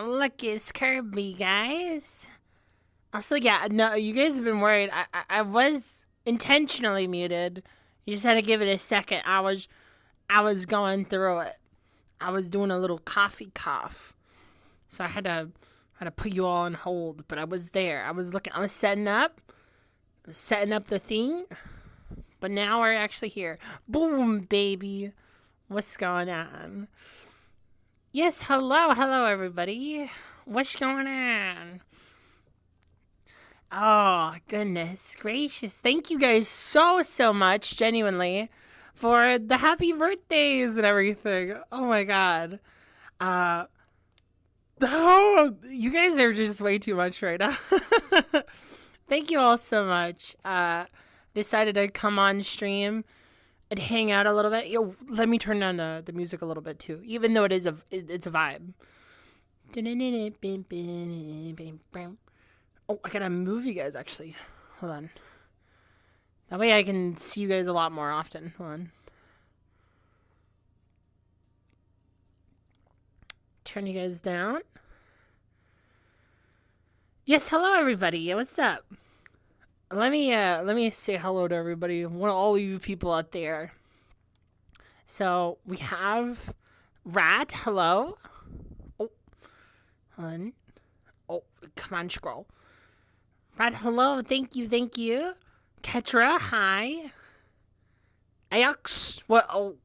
Look, it's Kirby, guys. Also, yeah, no, you guys have been worried. I was intentionally muted. You just had to give it a second. I was going through it. I was doing a little coffee cough, so I had to put you all on hold. But I was there. I was looking. I was setting up the thing. But now we're actually here. Boom, baby. What's going on? Yes, hello, everybody. What's going on? Oh, goodness gracious. Thank you guys so much, genuinely, for the happy birthdays and everything. Oh my god. Uh, oh, you guys are just way too much right now. Thank you all so much. Decided to come on stream and hang out a little bit. Yo, let me turn down the music a little bit too, even though it's a vibe. Oh, I gotta move you guys actually. Hold on. That way I can see you guys a lot more often. Hold on. Turn you guys down. Yes, hello everybody. What's up? Let me say hello to everybody. All of you people out there. So we have Rat. Hello. Oh, hold on. Oh, come on, scroll. Rat. Hello. Thank you. Ketra. Hi. Aox. What? Oh.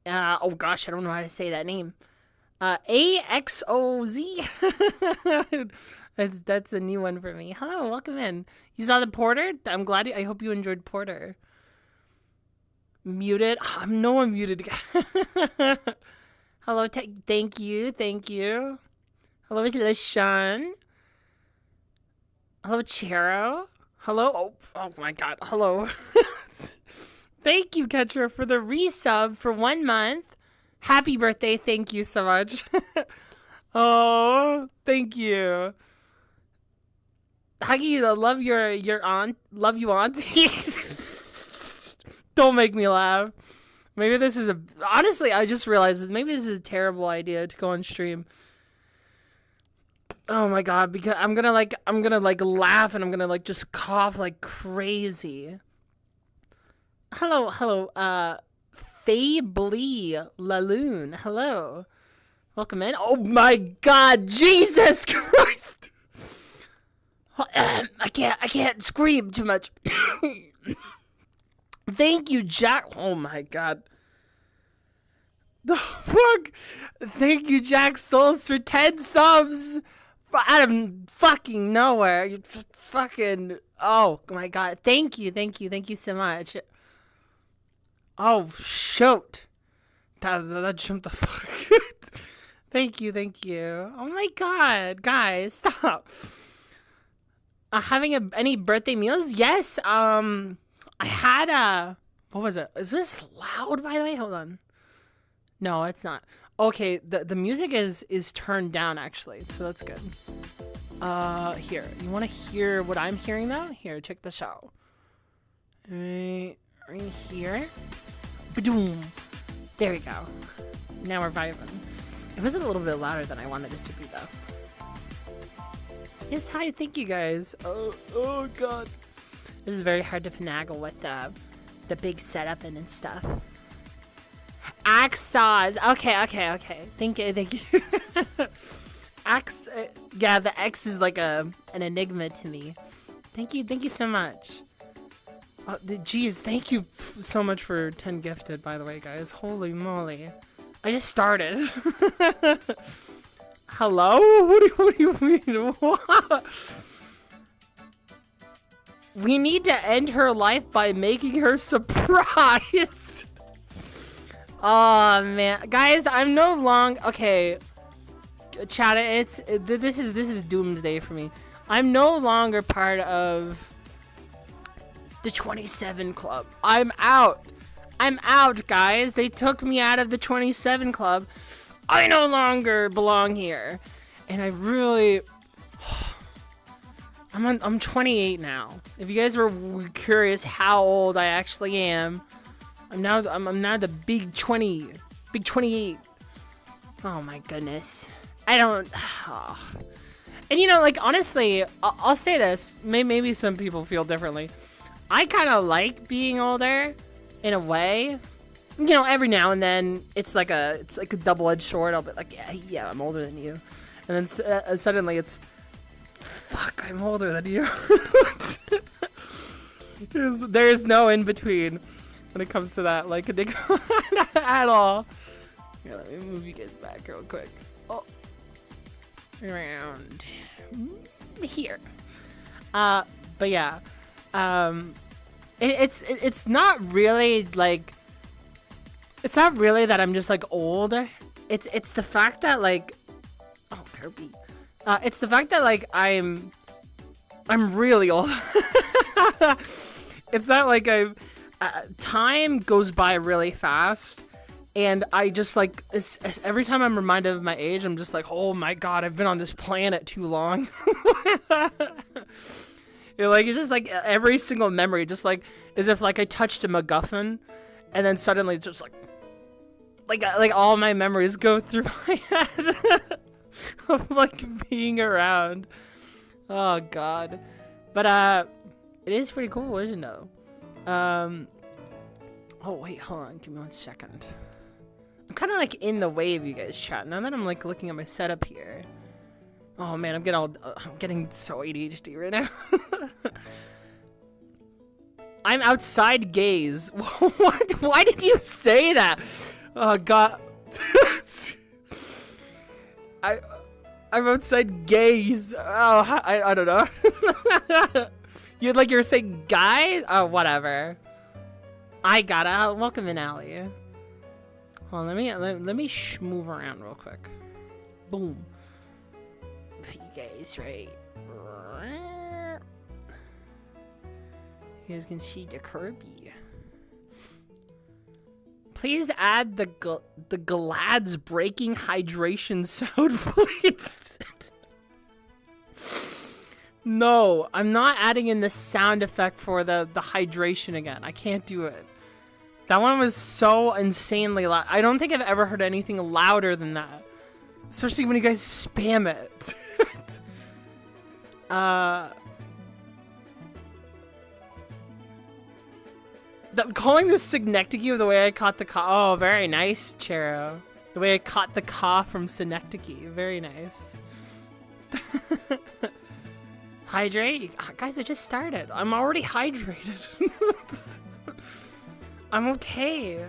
Oh gosh, I don't know how to say that name. AXOZ. That's a new one for me. Hello, welcome in. You saw the Porter? I'm glad. I hope you enjoyed Porter. Muted. Oh, I'm no one muted. Hello, thank you. Hello, LaShawn. Hello, Chero. Hello. Oh my God. Hello. Thank you, Ketra, for the resub for 1 month. Happy birthday. Thank you so much. Oh, thank you. Huggy, love your aunt. Love you, auntie. Don't make me laugh. Maybe this is honestly, I just realized maybe this is a terrible idea to go on stream. Oh my god, because I'm gonna laugh and I'm gonna just cough like crazy. Hello, Fably Laloon. Hello. Welcome in. Oh my god, Jesus Christ! I can't scream too much. Thank you, Jack. Oh my god. The fuck? Thank you, Jack Souls, for 10 subs. Out of fucking nowhere. You fucking. Oh my god. Thank you so much. Oh, shoot. That jumped the fuck. Thank you. Oh my god, guys, stop. Having any birthday meals? Yes. I had what was it? Is this loud, by the way? Hold on. No, it's not. Okay, the music is turned down actually, so that's good. Here. You want to hear what I'm hearing though? Here, check this out. Right here. Ba-doom. There we go. Now we're vibing. It was a little bit louder than I wanted it to be though. Yes, hi, thank you guys. Oh god. This is very hard to finagle with the big setup and stuff. Axaws. Okay. Thank you. X. Yeah, the X is like an enigma to me. Thank you so much. Geez, thank you so much for 10 gifted, by the way, guys. Holy moly. I just started. Hello? What do you mean? What? We need to end her life by making her surprised. Oh man, guys, I'm no longer okay. Chat, this is doomsday for me. I'm no longer part of the 27 club. I'm out, guys. They took me out of the 27 club. I no longer belong here, and I really. I'm 28 now. If you guys were curious how old I actually am, I'm now the big 28. Oh my goodness. I don't. Oh. And you know, like, honestly, I'll say this. Maybe some people feel differently. I kind of like being older in a way. You know, every now and then it's like a double-edged sword. I'll be like, yeah, I'm older than you. And then suddenly it's, fuck, I'm older than you. There's no in between when it comes to that, like, at all. Here, let me move you guys back real quick. Oh, around here. But yeah, it's not really like, it's not really that I'm just like old. It's the fact that like, oh Kirby, it's the fact that like I'm really old. It's not like time goes by really fast. And I just like, every time I'm reminded of my age, I'm just like, oh my god, I've been on this planet too long. You're like, it's just like every single memory, just like as if like I touched a MacGuffin, and then suddenly it's just like all my memories go through my head of like being around. Oh god, but it is pretty cool, isn't it? Oh wait, hold on, give me 1 second. I'm kind of like in the way of you guys chat now that I'm like looking at my setup here. Oh man, I'm getting so ADHD right now. I'm outside gaze. What? Why did you say that? Oh god. I'm outside gaze. Oh, I don't know. You're saying guy? Oh, whatever. I gotta welcome in, Allie. Hold on, let me move around real quick. Boom. Put you guys right. You guys can see the Kirby. Please add the Galad's breaking hydration sound, please. No, I'm not adding in the sound effect for the hydration again. I can't do it. That one was so insanely loud. I don't think I've ever heard anything louder than that. Especially when you guys spam it. Calling this Synecdoche the way I caught the caw. Oh, very nice, Chero. The way I caught the caw from Synecdoche. Very nice. Hydrate? Guys, I just started. I'm already hydrated. I'm okay.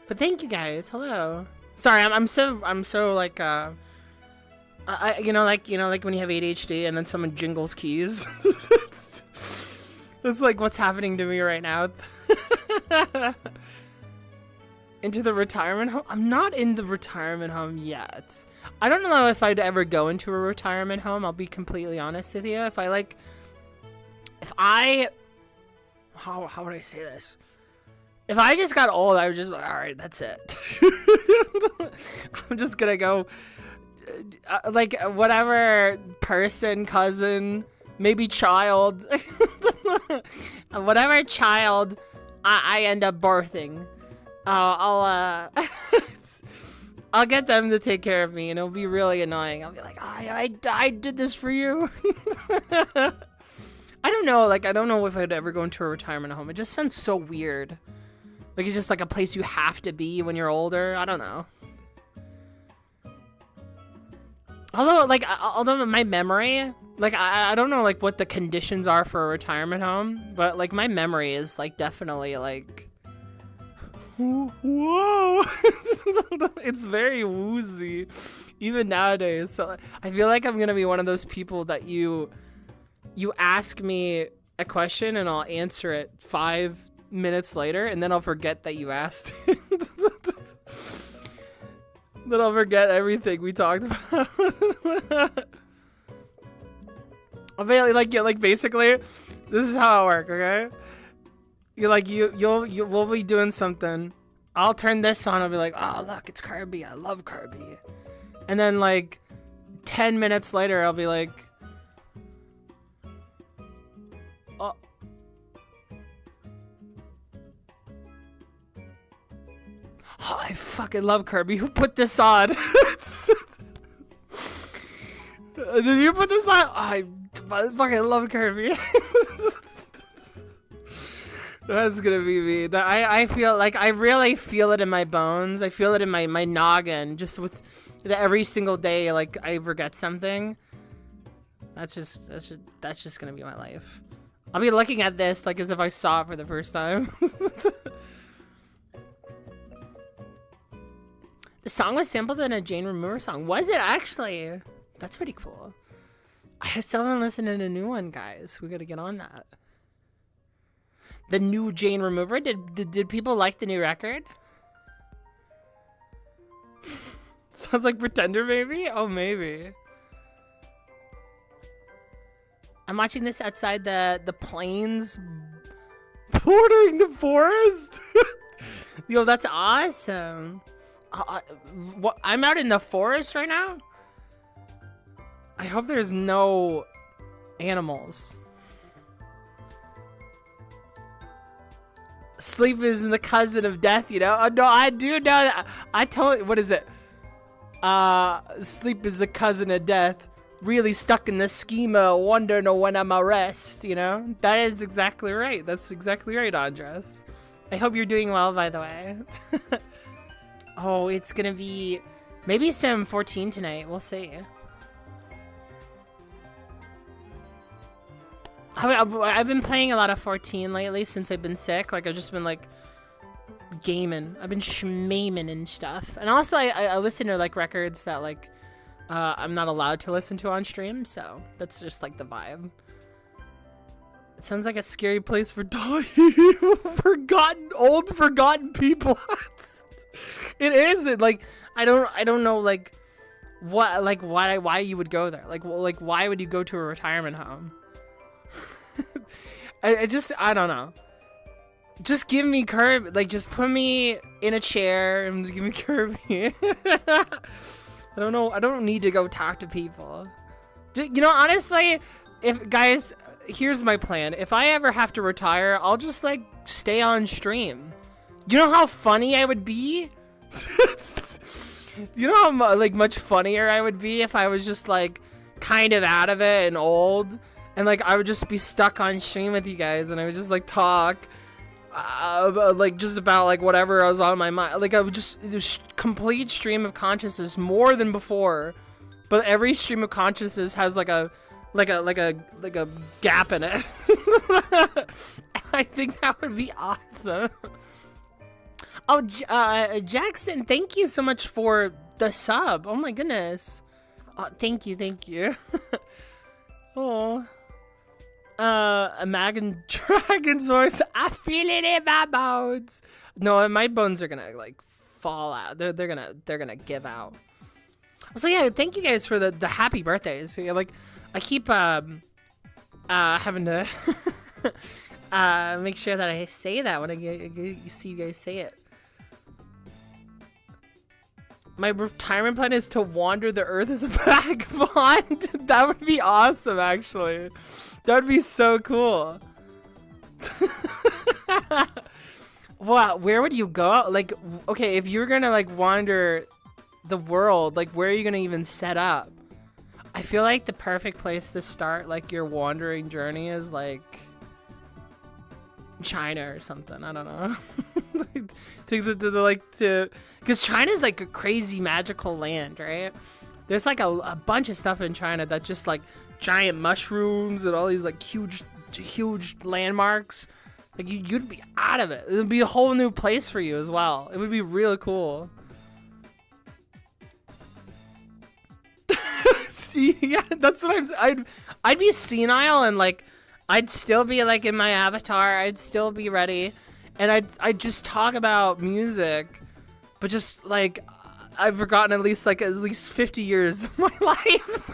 But thank you guys. Hello. Sorry, I'm so like you know like when you have ADHD and then someone jingles keys. That's like what's happening to me right now. Into the retirement home? I'm not in the retirement home yet. I don't know if I'd ever go into a retirement home. I'll be completely honest with you. How would I say this? If I just got old, I would just, all right, that's it. I'm just gonna go, like, whatever person, cousin, maybe child, whatever child I end up birthing, I'll get them to take care of me, and it'll be really annoying. I'll be like, oh, I did this for you. I don't know, like, I don't know if I'd ever go into a retirement home. It just sounds so weird. Like, it's just like a place you have to be when you're older. I don't know. Although my memory, like, I don't know, like, what the conditions are for a retirement home, but, like, my memory is, like, definitely, like, whoa. It's very woozy, even nowadays. So I feel like I'm gonna be one of those people that you ask me a question and I'll answer it 5 minutes later, and then I'll forget that you asked. Then I'll forget everything we talked about. I'll be like basically, this is how it works, okay? We'll be doing something. I'll turn this on. I'll be like, oh look, it's Kirby. I love Kirby. And then like 10 minutes later, I'll be like, Oh, I fucking love Kirby. Who put this on? Did you put this on? Oh, I fucking love Kirby. That's gonna be me. I feel like I really feel it in my bones. I feel it in my noggin. Just with every single day, like I forget something. That's just gonna be my life. I'll be looking at this like as if I saw it for the first time. The song was sampled in a Jane Remover song. Was it actually? That's pretty cool. I still haven't listened to a new one, guys. We gotta get on that. The new Jane Remover? Did people like the new record? Sounds like Pretender, maybe? Oh, maybe. I'm watching this outside the plains bordering the forest. Yo, that's awesome. What? I'm out in the forest right now? I hope there's no animals. Sleep is the cousin of death, you know? Oh, no, I do know that. I totally, what is it? Sleep is the cousin of death. Really stuck in the schema, wondering when I'm a rest, you know? That is exactly right. That's exactly right, Andres. I hope you're doing well, by the way. Oh, it's gonna be maybe some 14 tonight. We'll see. I've been playing a lot of 14 lately since I've been sick. Like, I've just been, like, gaming. I've been schmaming and stuff. And also, I listen to, like, records that, like, I'm not allowed to listen to on stream. So, that's just, like, the vibe. It sounds like a scary place for dying. Forgotten people. It is. Like, I don't know, like, what, like, why you would go there. Like, why would you go to a retirement home? I don't know. Just give me Kirby. Like, just put me in a chair and give me Kirby. I don't know. I don't need to go talk to people. You know, honestly, guys, here's my plan. If I ever have to retire, I'll just, like, stay on stream. You know how funny I would be? You know how, like, much funnier I would be if I was just, like, kind of out of it and old? And, like, I would just be stuck on stream with you guys, and I would just, like, talk, like, just about, like, whatever was on my mind. Like, I would just complete stream of consciousness more than before. But every stream of consciousness has, like a gap in it. I think that would be awesome. Oh, Jackson, thank you so much for the sub. Oh, my goodness. Oh, thank you. Oh. Imagine Dragon's voice. I feel it in my bones. No, my bones are gonna like fall out. They're gonna give out. So yeah, thank you guys for the happy birthdays. So, yeah, like I keep having to make sure that I say that when I see you guys say it. My retirement plan is to wander the earth as a vagabond. That would be awesome, actually. That would be so cool. Wow, where would you go? Like, okay, if you're gonna, like, wander the world, like, where are you gonna even set up? I feel like the perfect place to start, like, your wandering journey is, like, China or something. I don't know. Because China's, like, a crazy magical land, right? There's, like, a bunch of stuff in China that just, like, giant mushrooms and all these like huge landmarks. Like you'd be out of it. It would be a whole new place for you as well. It would be really cool. Yeah, that's what I'm saying. I'd be senile and like I'd still be like in my avatar. I'd still be ready, and I'd just talk about music, but just like I've forgotten at least 50 years of my life.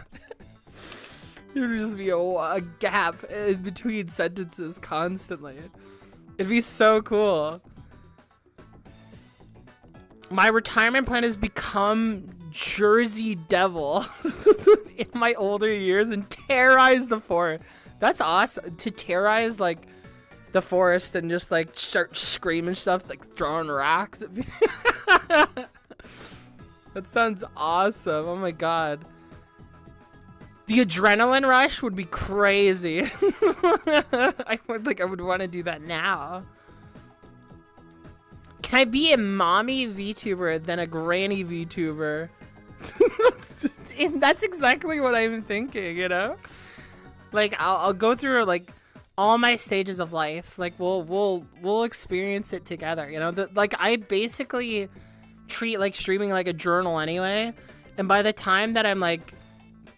It would just be a gap in between sentences constantly. It'd be so cool. My retirement plan is become Jersey Devil in my older years and terrorize the forest. That's awesome. To terrorize like the forest and just like start screaming stuff, like throwing rocks at people. That sounds awesome. Oh my god. The adrenaline rush would be crazy. I would want to do that now. Can I be a mommy VTuber than a granny VTuber? And that's exactly what I'm thinking, you know? Like I'll go through like all my stages of life. Like we'll experience it together, you know? Like I basically treat like streaming like a journal anyway. And by the time that I'm like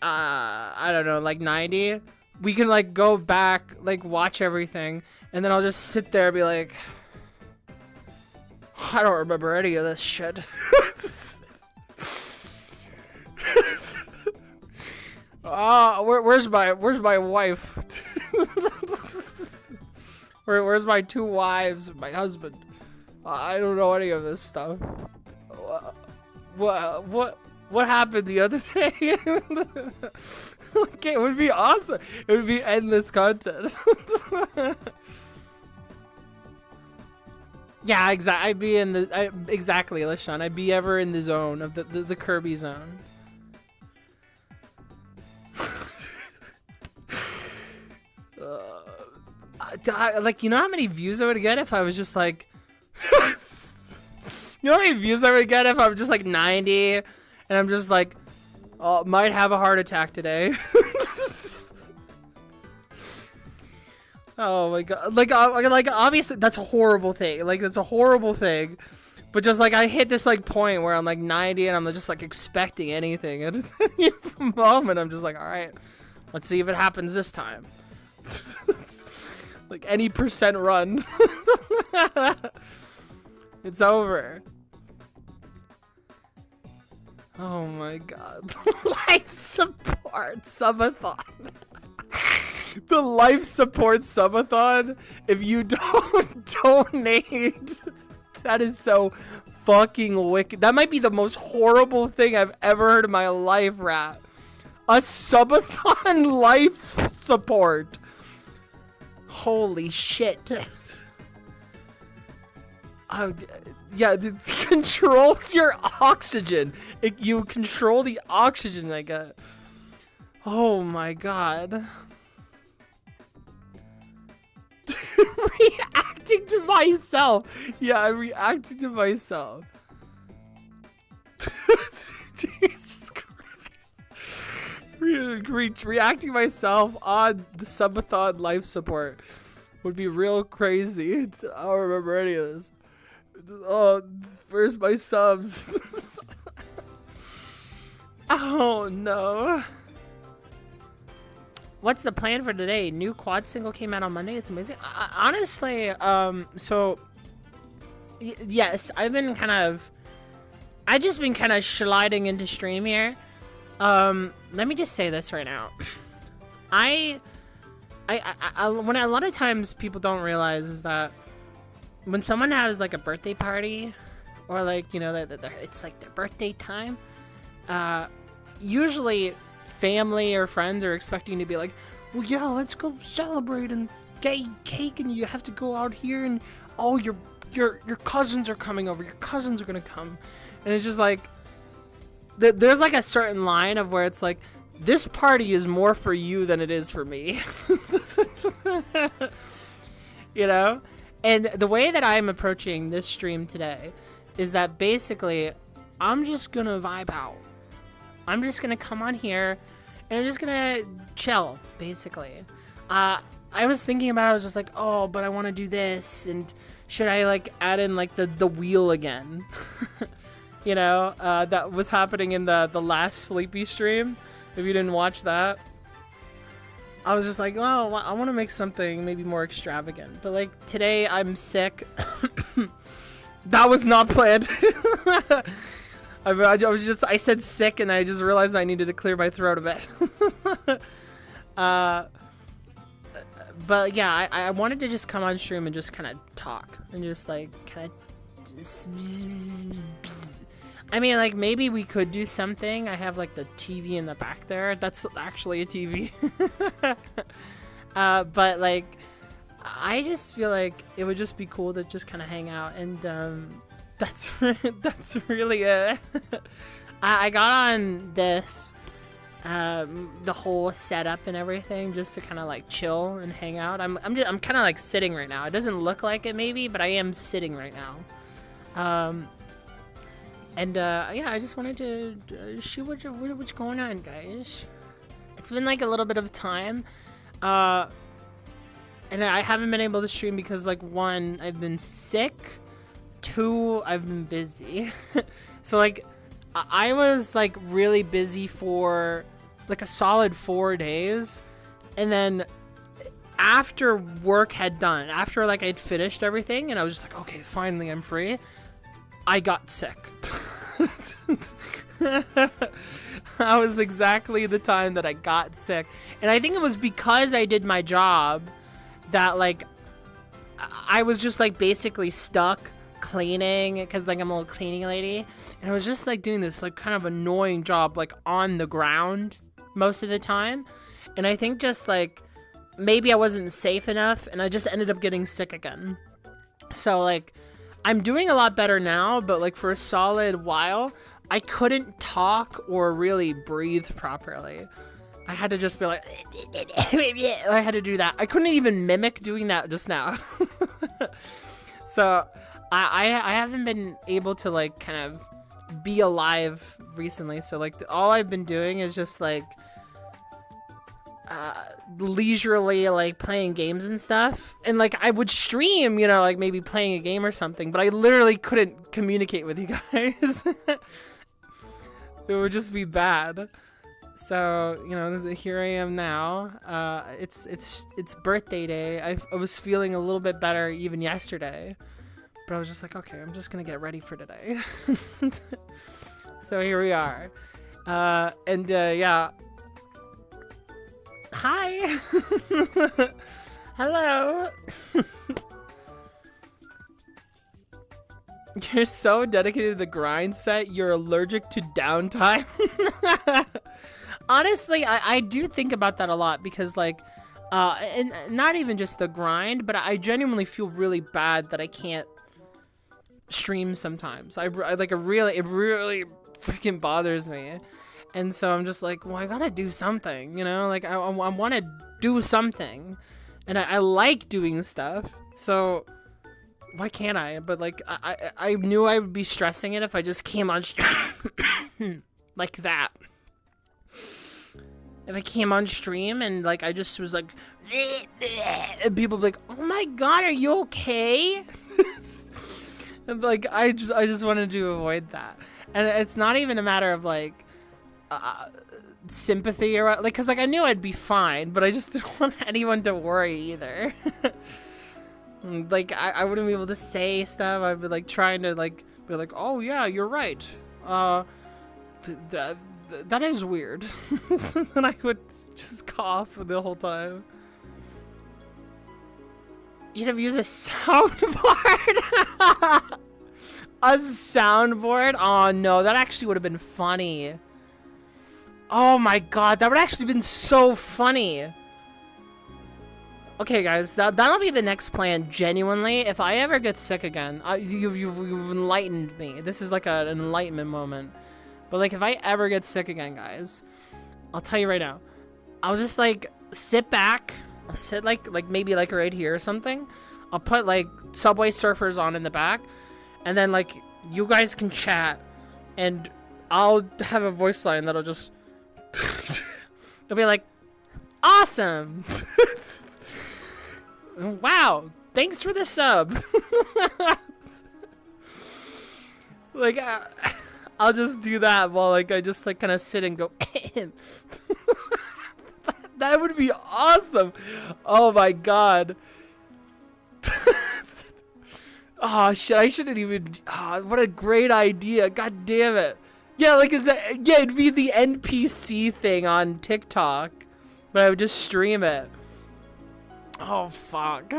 I don't know, like 90, we can like go back, like watch everything, and then I'll just sit there and be like, I don't remember any of this shit. Where's my wife? Where's my 2 wives, my husband? I don't know any of this stuff. What happened the other day? Okay, it would be awesome. It would be endless content. Yeah, exactly. I'd be in the exactly, LaShawn. I'd be ever in the zone of the Kirby zone. Like, you know how many views I would get if I was just like, you know how many views I would get if I was just like 90, and I'm just like, oh, might have a heart attack today. Oh my god! Like obviously that's a horrible thing. Like that's a horrible thing, but just like I hit this like point where I'm like 90 and I'm just like expecting anything, and at any moment I'm just like, all right, let's see if it happens this time. Like any percent run, it's over. Oh my god! Life support subathon. The life support subathon. If you don't donate, that is so fucking wicked. That might be the most horrible thing I've ever heard in my life, Rat. A subathon life support. Holy shit. Yeah, it controls your oxygen. You control the oxygen I get. Oh my god. Reacting to myself. Yeah, I'm reacting to myself. Jesus Christ. Reacting myself on the subathon life support would be real crazy. I don't remember any of this. Oh, where's my subs? Oh no. What's the plan for today? New quad single came out on Monday. It's amazing. Honestly, so yes, I've just been kind of sliding into stream here. Let me just say this right now. When a lot of times people don't realize is that when someone has like a birthday party or like, you know, it's like their birthday time, usually family or friends are expecting to be like, well, yeah, let's go celebrate and get cake, and you have to go out here, and all your cousins are coming over. Your cousins are gonna come, and it's just like there's like a certain line of where it's like, this party is more for you than it is for me. You know? And the way that I'm approaching this stream today is that basically I'm just gonna vibe out. I'm just gonna come on here and I'm just gonna chill, basically. I was thinking about it, I was just like, oh, but I want to do this, and should I like add in like the wheel again? You know, that was happening in the last Sleepy stream. If you didn't watch that, I was just like, well, I want to make something maybe more extravagant. But like today, I'm sick. That was not planned. I said sick, and I just realized I needed to clear my throat a bit. But yeah, I wanted to just come on stream and just kind of talk and just like kind of. I mean, like maybe we could do something. I have like the TV in the back there. That's actually a TV. But like, I just feel like it would just be cool to just kind of hang out and that's really it. I got on this, the whole setup and everything just to kind of like chill and hang out. I'm kind of like sitting right now. It doesn't look like it maybe, but I am sitting right now. Yeah, I just wanted to see what's going on, guys. It's been like a little bit of time, and I haven't been able to stream because like 1, I've been sick, 2, I've been busy. So like I was like really busy for like a solid 4 days, and then after work had done, after like I'd finished everything and I was just like, okay, finally I'm free, I got sick. That was exactly the time that I got sick. And I think it was because I did my job that like I was just like basically stuck cleaning, because like I'm a little cleaning lady, and I was just like doing this like kind of annoying job like on the ground most of the time. And I think just like maybe I wasn't safe enough and I just ended up getting sick again. So like I'm doing a lot better now, but like for a solid while I couldn't talk or really breathe properly. I had to just be like I had to do that. I couldn't even mimic doing that just now. So I haven't been able to like kind of be alive recently. So like all I've been doing is just like leisurely like playing games and stuff, and like I would stream, you know, like maybe playing a game or something, but I literally couldn't communicate with you guys. It would just be bad. So, you know, here I am now. It's birthday day. I was feeling a little bit better even yesterday, but I was just like, okay, I'm just gonna get ready for today. So here we are. Yeah. Hi. Hello. You're so dedicated to the grind set, you're allergic to downtime. Honestly, I do think about that a lot, because like and not even just the grind, but I genuinely feel really bad that I can't stream sometimes. It really freaking bothers me. And so I'm just like, well, I gotta do something, you know? Like, I want to do something. And I like doing stuff. So, why can't I? But, like, I knew I would be stressing it if I just came on like that. If I came on stream and, like, I just was like, and people would be like, oh my god, are you okay? And, like, I just wanted to avoid that. And it's not even a matter of, like, sympathy or like, because like I knew I'd be fine, but I just didn't want anyone to worry either. Like I wouldn't be able to say stuff. I'd be like trying to like be like, oh yeah, you're right, that is weird. And I would just cough the whole time. You'd have used a soundboard. A soundboard? Oh no, that actually would have been funny. Oh my god, that would actually been so funny. Okay, guys, that'll be the next plan, genuinely. If I ever get sick again, you've enlightened me. This is like an enlightenment moment. But, like, if I ever get sick again, guys, I'll tell you right now. I'll just, like, sit back. I'll sit, like maybe, like, right here or something. I'll put, like, Subway Surfers on in the back. And then, like, you guys can chat. And I'll have a voice line that'll just... It'll be like, awesome. Wow, thanks for the sub. Like, I'll just do that while like I just like kind of sit and go. That would be awesome. Oh my god. Oh shit, I shouldn't even. Oh, what a great idea. God damn it. Yeah, like, yeah, it'd be the NPC thing on TikTok, but I would just stream it. Oh, fuck.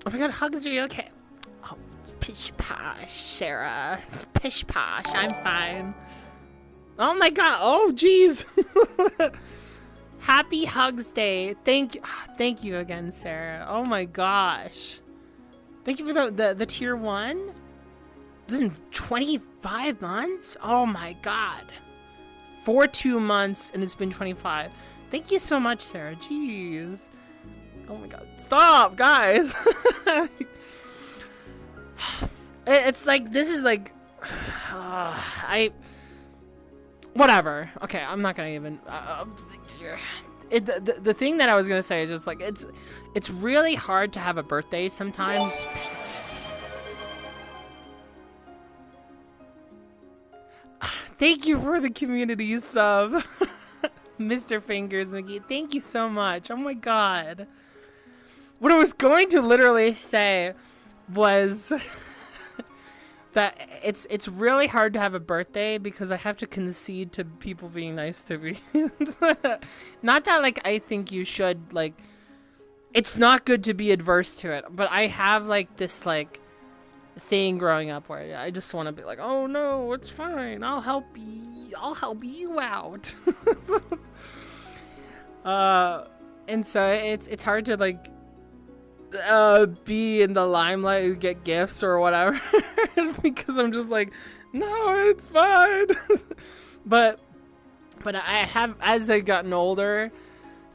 Oh my god, Hugz, are you okay? Oh, pish posh, Sarah. It's pish posh, I'm fine. Oh my god, oh jeez. Happy Hugz Day. Thank you again, Sarah. Oh my gosh. Thank you for the tier 1. This is in 25 months? Oh my god. 2 months and it's been 25. Thank you so much, Sarah. Jeez. Oh my god. Stop, guys. It's like, this is like, whatever. Okay, I'm not gonna even, the thing that I was gonna say is just like, it's really hard to have a birthday sometimes. Thank you for the community sub. Mr. Fingers McGee, thank you so much. Oh my god. What I was going to literally say was that it's really hard to have a birthday because I have to concede to people being nice to me. Not that like I think you should, like, it's not good to be adverse to it, but I have like this like thing growing up where I just want to be like, oh no, it's fine, I'll help you out. And so it's hard to like be in the limelight and get gifts or whatever because I'm just like, no, it's fine. but I have, as I've gotten older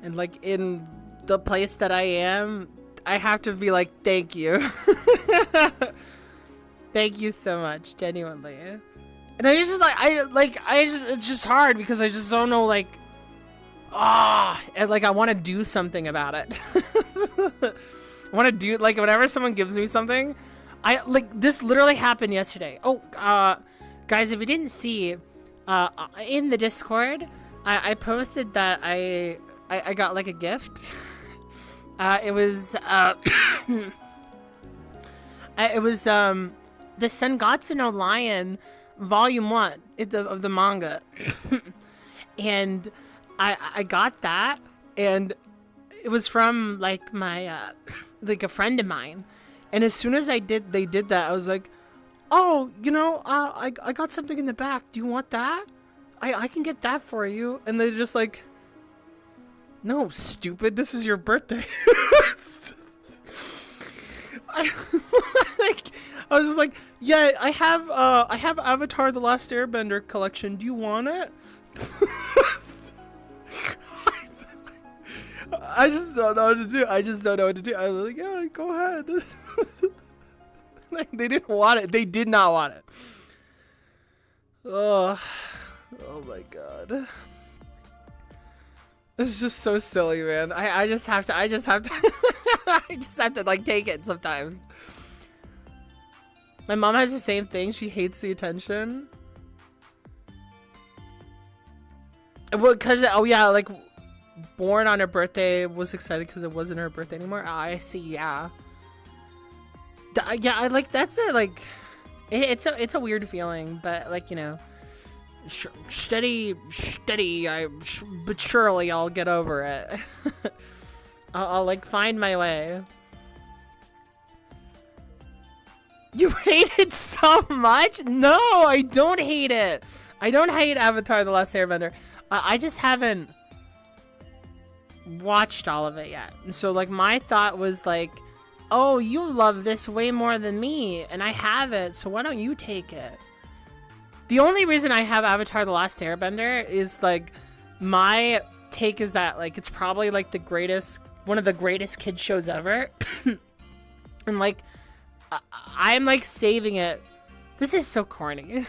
and like in the place that I am, I have to be like, thank you. Thank you so much, genuinely. And I just like, it's just hard because I just don't know, like, and like I want to do something about it. I want to do, like, whenever someone gives me something, like, this literally happened yesterday. Oh, guys, if you didn't see, in the Discord, I posted that I got, like, a gift. It was the Sengatsu no Lion Volume 1 of the manga. And I got that, and it was from, like, my, like a friend of mine, and as soon as they did that, I was like, oh, you know, I got something in the back, do you want that? I can get that for you. And they're just like, no, stupid, this is your birthday. I was just like, yeah, I have Avatar The Last Airbender collection, do you want it? I just don't know what to do. I was like, yeah, go ahead. They didn't want it. They did not want it. Oh my god. It's just so silly, man. I just have to I just have to like take it sometimes. My mom has the same thing. She hates the attention. Well, cause oh yeah, like, born on her birthday, was excited because it wasn't her birthday anymore. I see, yeah. Yeah, I like, that's it, like, it's a weird feeling, but like, you know, steady, but surely I'll get over it. I'll like find my way. You hate it so much? No, I don't hate it. I don't hate Avatar: The Last Airbender. I just haven't watched all of it yet. And so like my thought was like, oh, you love this way more than me, and I have it, so why don't you take it? The only reason I have Avatar: The Last Airbender is like, my take is that like it's probably like one of the greatest kid shows ever. And like I'm like saving it. This is so corny.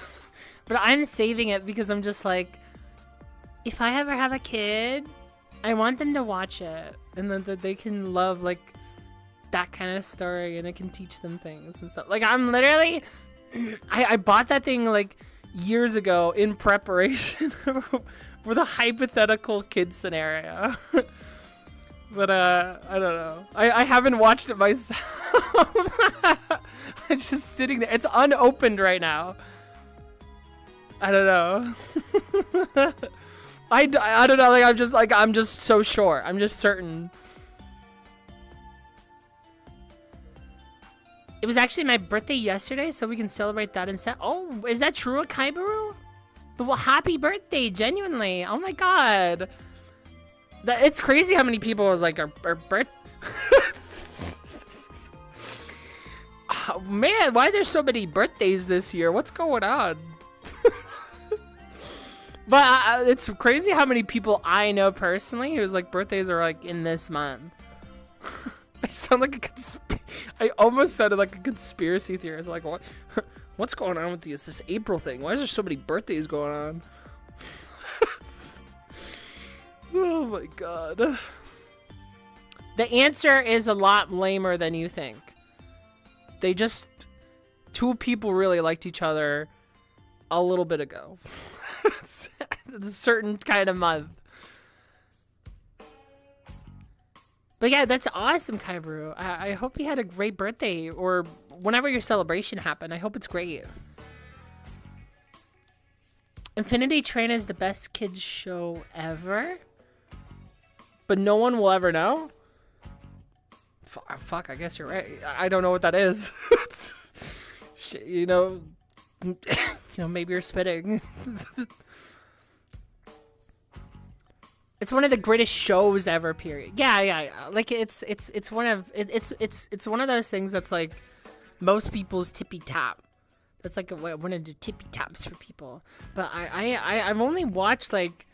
But I'm saving it because I'm just like, if I ever have a kid, I want them to watch it, and then that they can love like that kind of story, and it can teach them things and stuff. Like, I'm literally, I bought that thing like years ago in preparation for the hypothetical kid scenario. But I don't know. I haven't watched it myself. It's just sitting there. It's unopened right now. I don't know. I don't know. Like, I'm just so sure. I'm just certain. It was actually my birthday yesterday, so we can celebrate that instead. Oh, is that true, Kaibaru? Well, happy birthday, genuinely. Oh my god. It's crazy how many people was like, our birth. Man, why are there so many birthdays this year? What's going on? But it's crazy how many people I know personally whose like birthdays are like in this month. I sound like I almost sounded like a conspiracy theorist. Like, what? What's going on with this April thing? Why is there so many birthdays going on? Oh my god. The answer is a lot lamer than you think. Two people really liked each other a little bit ago. It's a certain kind of month. But yeah, that's awesome, Kaibaru. I hope you had a great birthday, or whenever your celebration happened. I hope it's great. Infinity Train is the best kids show ever, but no one will ever know. Fuck, I guess you're right. I don't know what that is. Shit, you know, maybe you're spitting. It's one of the greatest shows ever. Period. Yeah. Like it's one of those things that's like most people's tippy top. That's like one of the tippy tops for people. But I've only watched like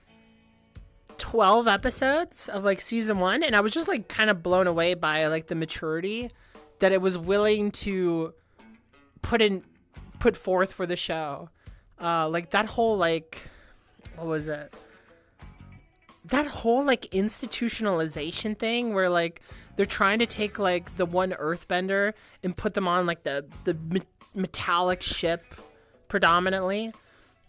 12 episodes of like season 1, and I was just like kind of blown away by like the maturity that it was willing to put forth for the show. Like that whole like, what was it? That whole like institutionalization thing where like they're trying to take like the one earthbender and put them on like the metallic ship predominantly,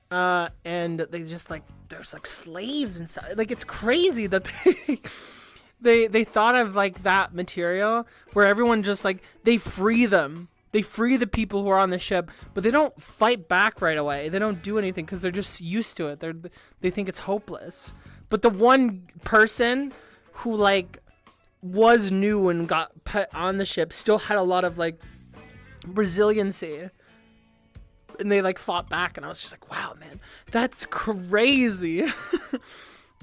and they just like there's like slaves inside. Like it's crazy that they thought of like that material where everyone just like they free them. They free the people who are on the ship, but they don't fight back right away. They don't do anything because they're just used to it. They think it's hopeless. But the one person who like was new and got put on the ship still had a lot of like resiliency, and they like fought back. And I was just like, wow, man, that's crazy.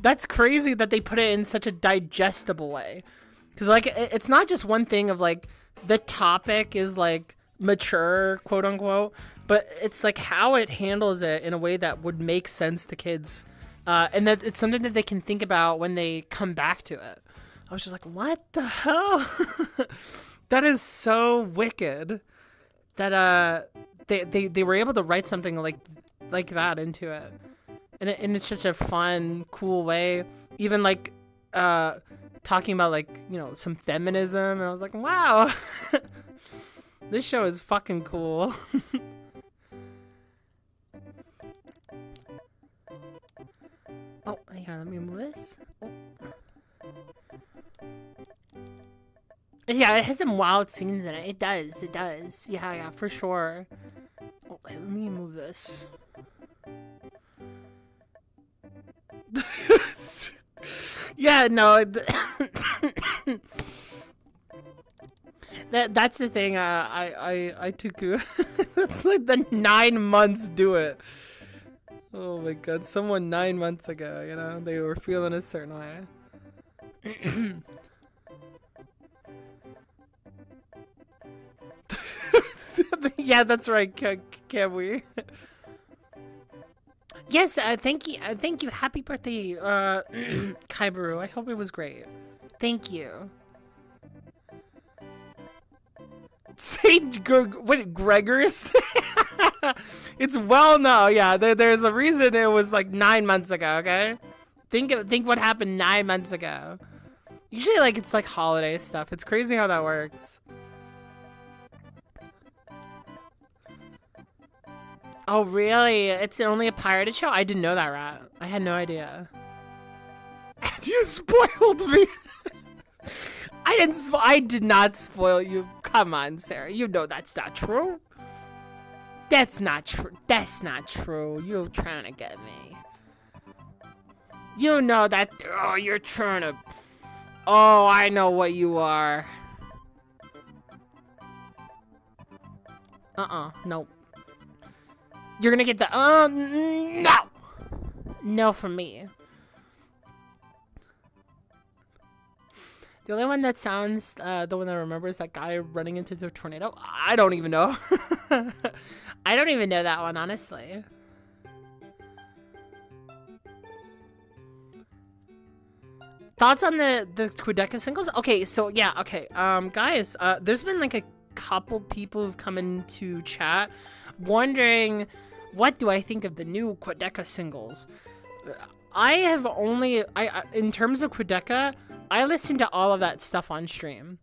That's crazy that they put it in such a digestible way. Because like it's not just one thing of like the topic is like mature, quote unquote, but it's like how it handles it in a way that would make sense to kids. And that it's something that they can think about when they come back to it. I was just like, what the hell? That is so wicked that they were able to write something like that into it. And it's just a fun, cool way. Even like talking about like, some feminism. And I was like, wow. This show is fucking cool. Oh, here, let me move this. Oh. Yeah, it has some wild scenes in it. It does. Yeah, for sure. Oh, let me move this. Yeah, no. That's the thing. I took that's like the 9 months do it. Oh my god, someone 9 months ago, they were feeling a certain way. Yeah, that's right, can we? Yes, thank you. Happy birthday, Kaibaru. I hope it was great. Thank you. Saint Gregorius? It's well known. Yeah, there's a reason it was like 9 months ago. Okay, think what happened 9 months ago. Usually, like it's like holiday stuff. It's crazy how that works. Oh really? It's only a pirated show? I didn't know that, Rat. I had no idea. You spoiled me. I did not spoil you. Come on, Sarah. You know that's not true. That's not true. That's not true. You're trying to get me. You know that. Oh, you're trying to. Oh, I know what you are. Nope. You're gonna get the. No. No from me. The only one that sounds, the one that I remember is that guy running into the tornado. I don't even know. I don't even know that one, honestly. Thoughts on the Quedeca singles? Okay, so yeah, okay. Guys, there's been like a couple people who've come into chat wondering what do I think of the new Quedeca singles. I have only, in terms of Quedeca, I listen to all of that stuff on stream.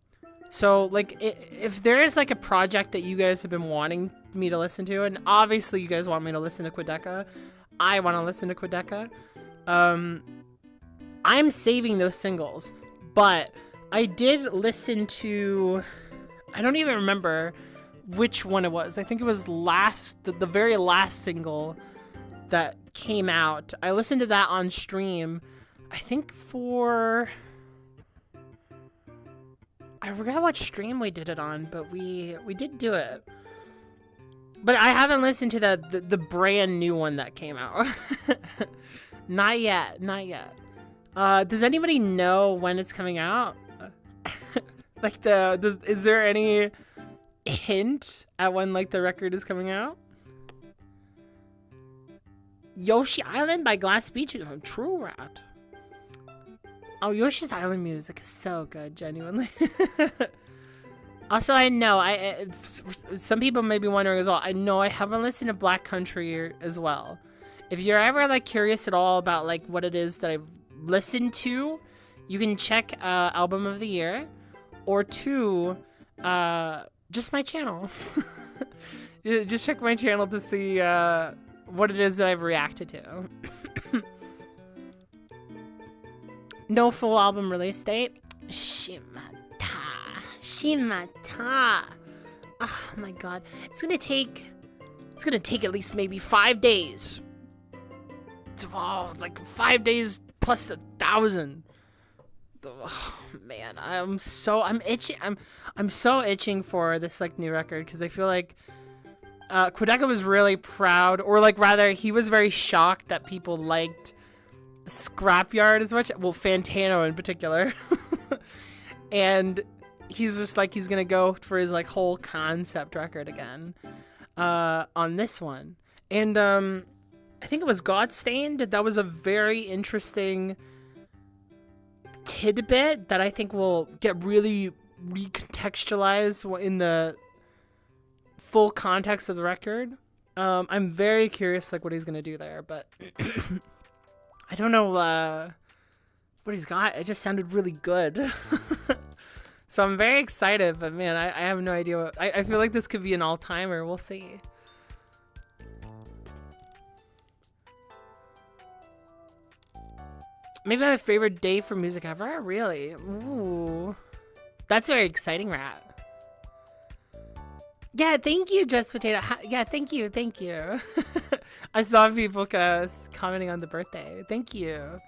So, like, if there is, like, a project that you guys have been wanting me to listen to, and obviously you guys want me to listen to Quedeca, I want to listen to Quedeca, I'm saving those singles. But I did listen to, I don't even remember which one it was. I think it was the very last single that came out. I listened to that on stream, I think for... I forgot what stream we did it on, but we did do it. But I haven't listened to the brand new one that came out. Not yet. Does anybody know when it's coming out? Like is there any hint at when like the record is coming out? Yoshi Island by Glass Beach is on True Rat. Oh, Yoshi's Island music is so good, genuinely. Also, I know, some people may be wondering as well, I know I haven't listened to Black Country as well. If you're ever, like, curious at all about, like, what it is that I've listened to, you can check Album of the Year, or two, just my channel. Just check my channel to see what it is that I've reacted to. No full album release date. Shimata. Oh my god. It's gonna take at least maybe 5 days. Oh, like 5 days plus 1,000. Oh man, I'm itching. I'm so itching for this like new record because I feel like Quedeca was really proud, or like rather he was very shocked that people liked Scrapyard as much, well, Fantano in particular. And he's just like, he's gonna go for his like whole concept record again on this one. And I think it was Godstained. That was a very interesting tidbit that I think will get really recontextualized in the full context of the record. I'm very curious like what he's gonna do there, but I don't know what he's got. It just sounded really good. So I'm very excited, but man, I have no idea. I feel like this could be an all-timer. We'll see. Maybe my favorite day for music ever? Really? Ooh. That's very exciting, Rat. Yeah, thank you, Just Potato. Yeah, thank you. I saw people commenting on the birthday. Thank you.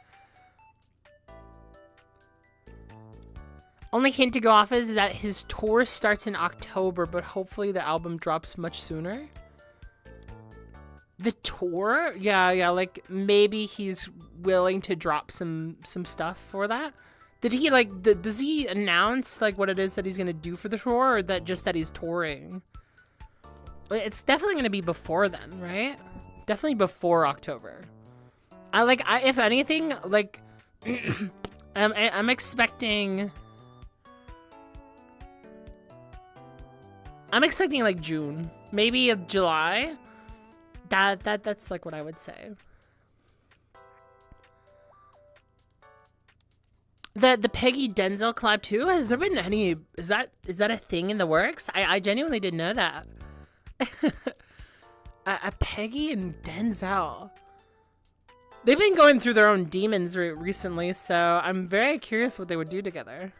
Only hint to go off is that his tour starts in October, but hopefully the album drops much sooner. The tour? Yeah, like maybe he's willing to drop some stuff for that. Did he like, does he announce like what it is that he's gonna do for the tour, or that he's touring? It's definitely gonna be before then, right? Definitely before October. If anything, like, I'm expecting like June, maybe July. That's like what I would say. The Peggy Denzel collab too. Has there been any? Is that a thing in the works? I genuinely didn't know that. A Peggy and Denzel. They've been going through their own demons recently, so I'm very curious what they would do together.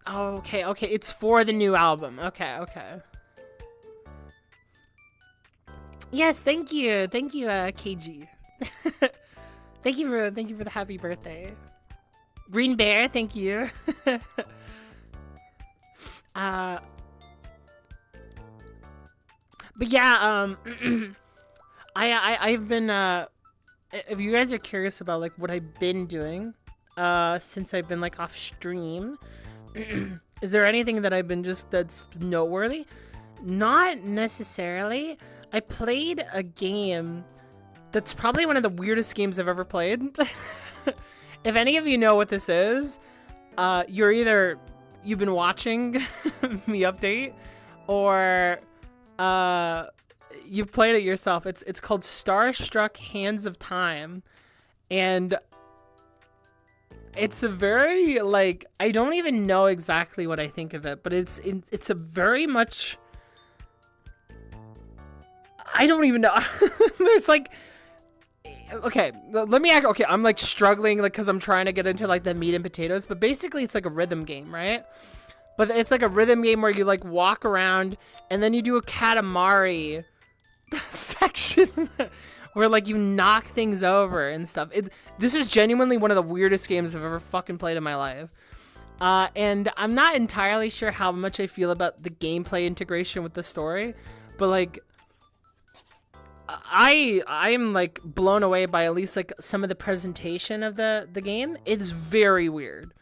Okay, it's for the new album. Okay. Yes, thank you, KG. Thank you for the happy birthday. Green Bear, thank you. But yeah, I've been if you guys are curious about like what I've been doing since I've been like off stream, is there anything that I've been that's noteworthy? Not necessarily. I played a game that's probably one of the weirdest games I've ever played. If any of you know what this is, you've been watching me update, or you've played it yourself. It's called Starstruck Hands of Time, and it's a very, like, I don't even know exactly what I think of it, but it's a very much, I don't even know. There's like, okay, let me act, okay, I'm like struggling, like, because I'm trying to get into like the meat and potatoes, but basically it's like a rhythm game, right? But it's like a rhythm game where you like walk around and then you do a Katamari section where like you knock things over and stuff. This is genuinely one of the weirdest games I've ever fucking played in my life. And I'm not entirely sure how much I feel about the gameplay integration with the story, but like I'm like blown away by at least like some of the presentation of the game. It's very weird.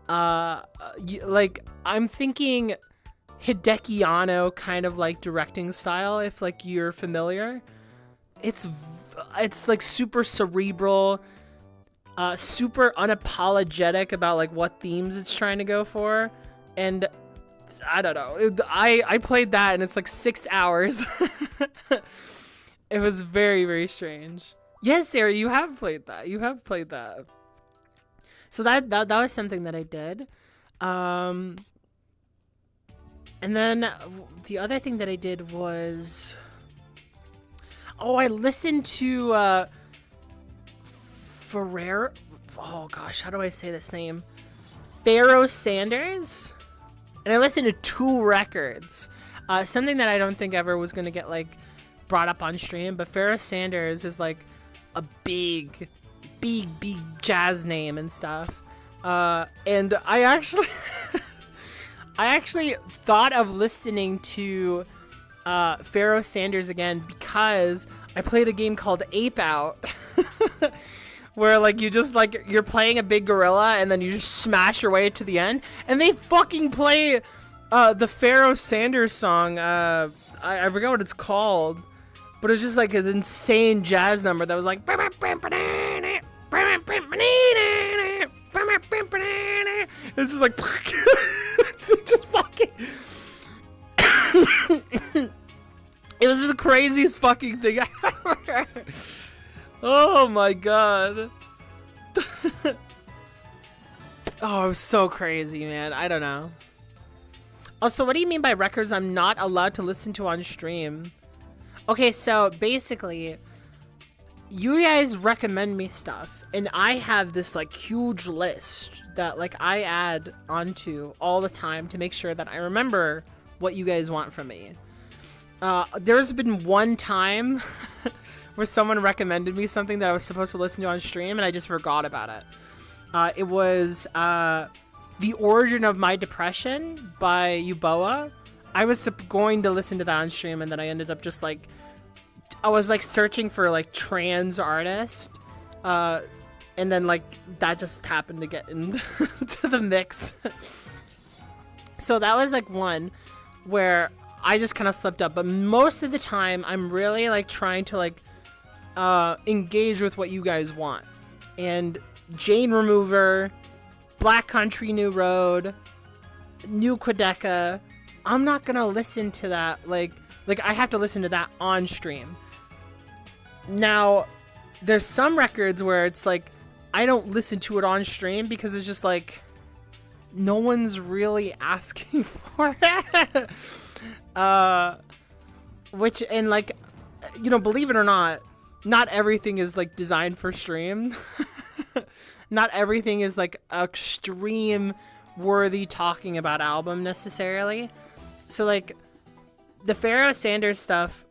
Like I'm thinking Hideki Anno kind of like directing style, if like you're familiar. It's like super cerebral, super unapologetic about like what themes it's trying to go for, and I don't know. I played that and it's like 6 hours. It was very, very strange. Yes, Sarah, you have played that. You have played that. So that was something that I did. And then the other thing that I did was, I listened to Ferrer. Oh gosh, how do I say this name? Pharoah Sanders. And I listened to 2 records. Something that I don't think ever was gonna get like brought up on stream, but Pharoah Sanders is like a big jazz name and stuff. And I actually I actually thought of listening to Pharoah Sanders again because I played a game called Ape Out where like you just like you're playing a big gorilla and then you just smash your way to the end, and they fucking play the Pharoah Sanders song. I forgot what it's called, but it's just like an insane jazz number that was like it's just like just fucking it was just the craziest fucking thing ever. Oh my god. Oh, it was so crazy, man. I don't know. Also, what do you mean by records I'm not allowed to listen to on stream? Okay, so basically, you guys recommend me stuff, and I have this like huge list that like I add onto all the time to make sure that I remember what you guys want from me. There's been one time where someone recommended me something that I was supposed to listen to on stream, and I just forgot about it. It was The Origin of My Depression by Yuboa. I was going to listen to that on stream, and then I ended up just like, I was like searching for like trans artist, and then like that just happened to get into the mix. So that was like one where I just kind of slipped up, but most of the time I'm really like trying to like engage with what you guys want. And Jane Remover, Black Country New Road, New Quedeca, I'm not gonna listen to that like I have to listen to that on stream. Now, there's some records where it's like I don't listen to it on stream because it's just like no one's really asking for it. Which, and like, you know, believe it or not everything is like designed for stream. Not everything is like extreme worthy talking about album necessarily. So like the Pharoah Sanders stuff,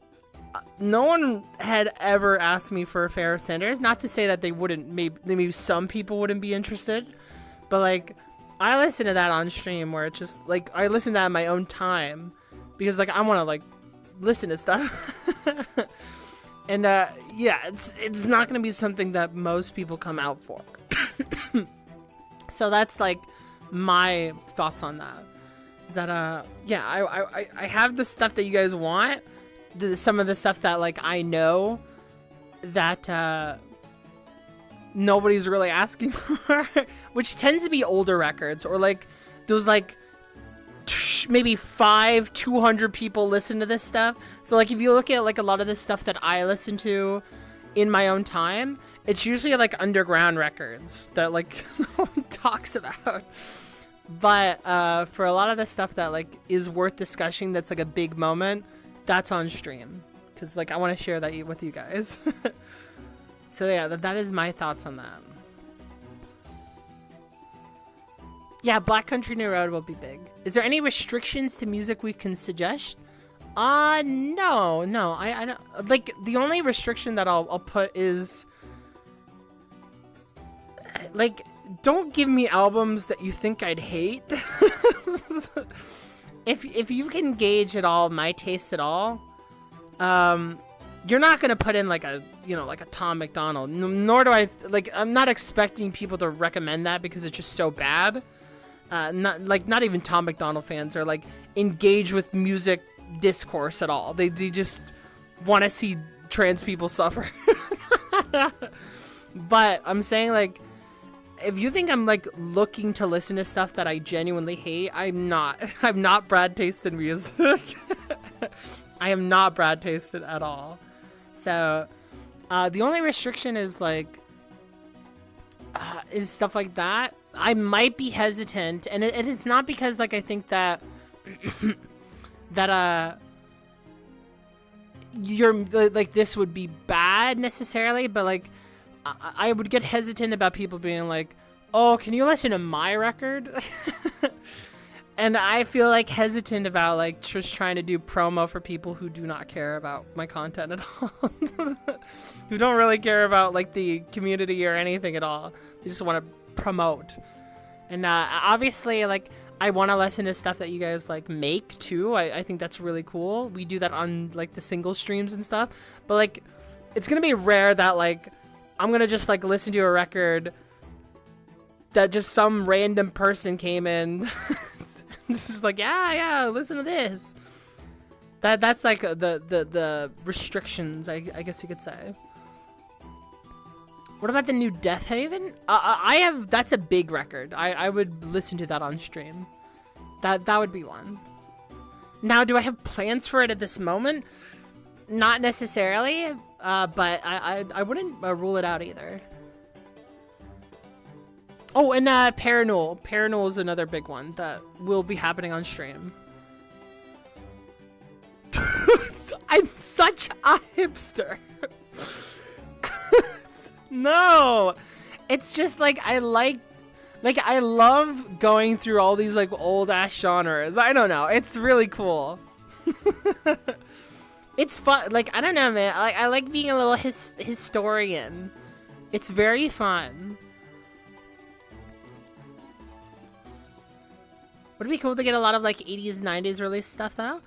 no one had ever asked me for a Pharoah Sanders. Not to say that they wouldn't, maybe some people wouldn't be interested, but like I listen to that on stream where it's just like I listen to that in my own time because like I want to like listen to stuff. And yeah, it's not gonna be something that most people come out for. So that's like my thoughts on that. Is that yeah, I have the stuff that you guys want, some of the stuff that like I know that nobody's really asking for, which tends to be older records, or like those like maybe 200 people listen to this stuff. So like if you look at like a lot of the stuff that I listen to in my own time, it's usually like underground records that like no one talks about. But for a lot of the stuff that like is worth discussing, that's like a big moment, that's on stream, because like I want to share that with you guys. So yeah, that is my thoughts on that. Yeah, Black Country New Road will be big. Is there any restrictions to music we can suggest? No. I don't, like, the only restriction that I'll put is, like, don't give me albums that you think I'd hate. If you can gauge at all my taste at all, you're not gonna put in like a, you know, like a Tom McDonald. Nor do I, like, I'm not expecting people to recommend that because it's just so bad. Not even Tom McDonald fans are like engaged with music discourse at all. They just want to see trans people suffer. But I'm saying, like, if you think I'm like looking to listen to stuff that I genuinely hate, I'm not. I'm not Brad tasted music. I am not Brad tasted at all. So the only restriction is like is stuff like that. I might be hesitant, and it's not because like I think that that you're like this would be bad necessarily, but like I would get hesitant about people being like, oh, can you listen to my record? And I feel like hesitant about like just trying to do promo for people who do not care about my content at all. Who don't really care about like the community or anything at all. They just want to promote. And obviously, like, I want to listen to stuff that you guys like make too. I think that's really cool. We do that on like the single streams and stuff. But like, it's gonna be rare that like I'm gonna just like listen to a record that just some random person came in. It's just like, yeah, listen to this. That's like the restrictions, I guess you could say. What about the new Death Haven? That's a big record. I would listen to that on stream. That would be one. Now, do I have plans for it at this moment? Not necessarily, but I wouldn't rule it out either. Oh, and Paranul. Paranul is another big one that will be happening on stream. I'm such a hipster. No, it's just like I love going through all these like old ass genres. I don't know, it's really cool. It's fun. Like, I don't know, man. I like being a little historian. It's very fun. Would it be cool to get a lot of like 80s, 90s release stuff though?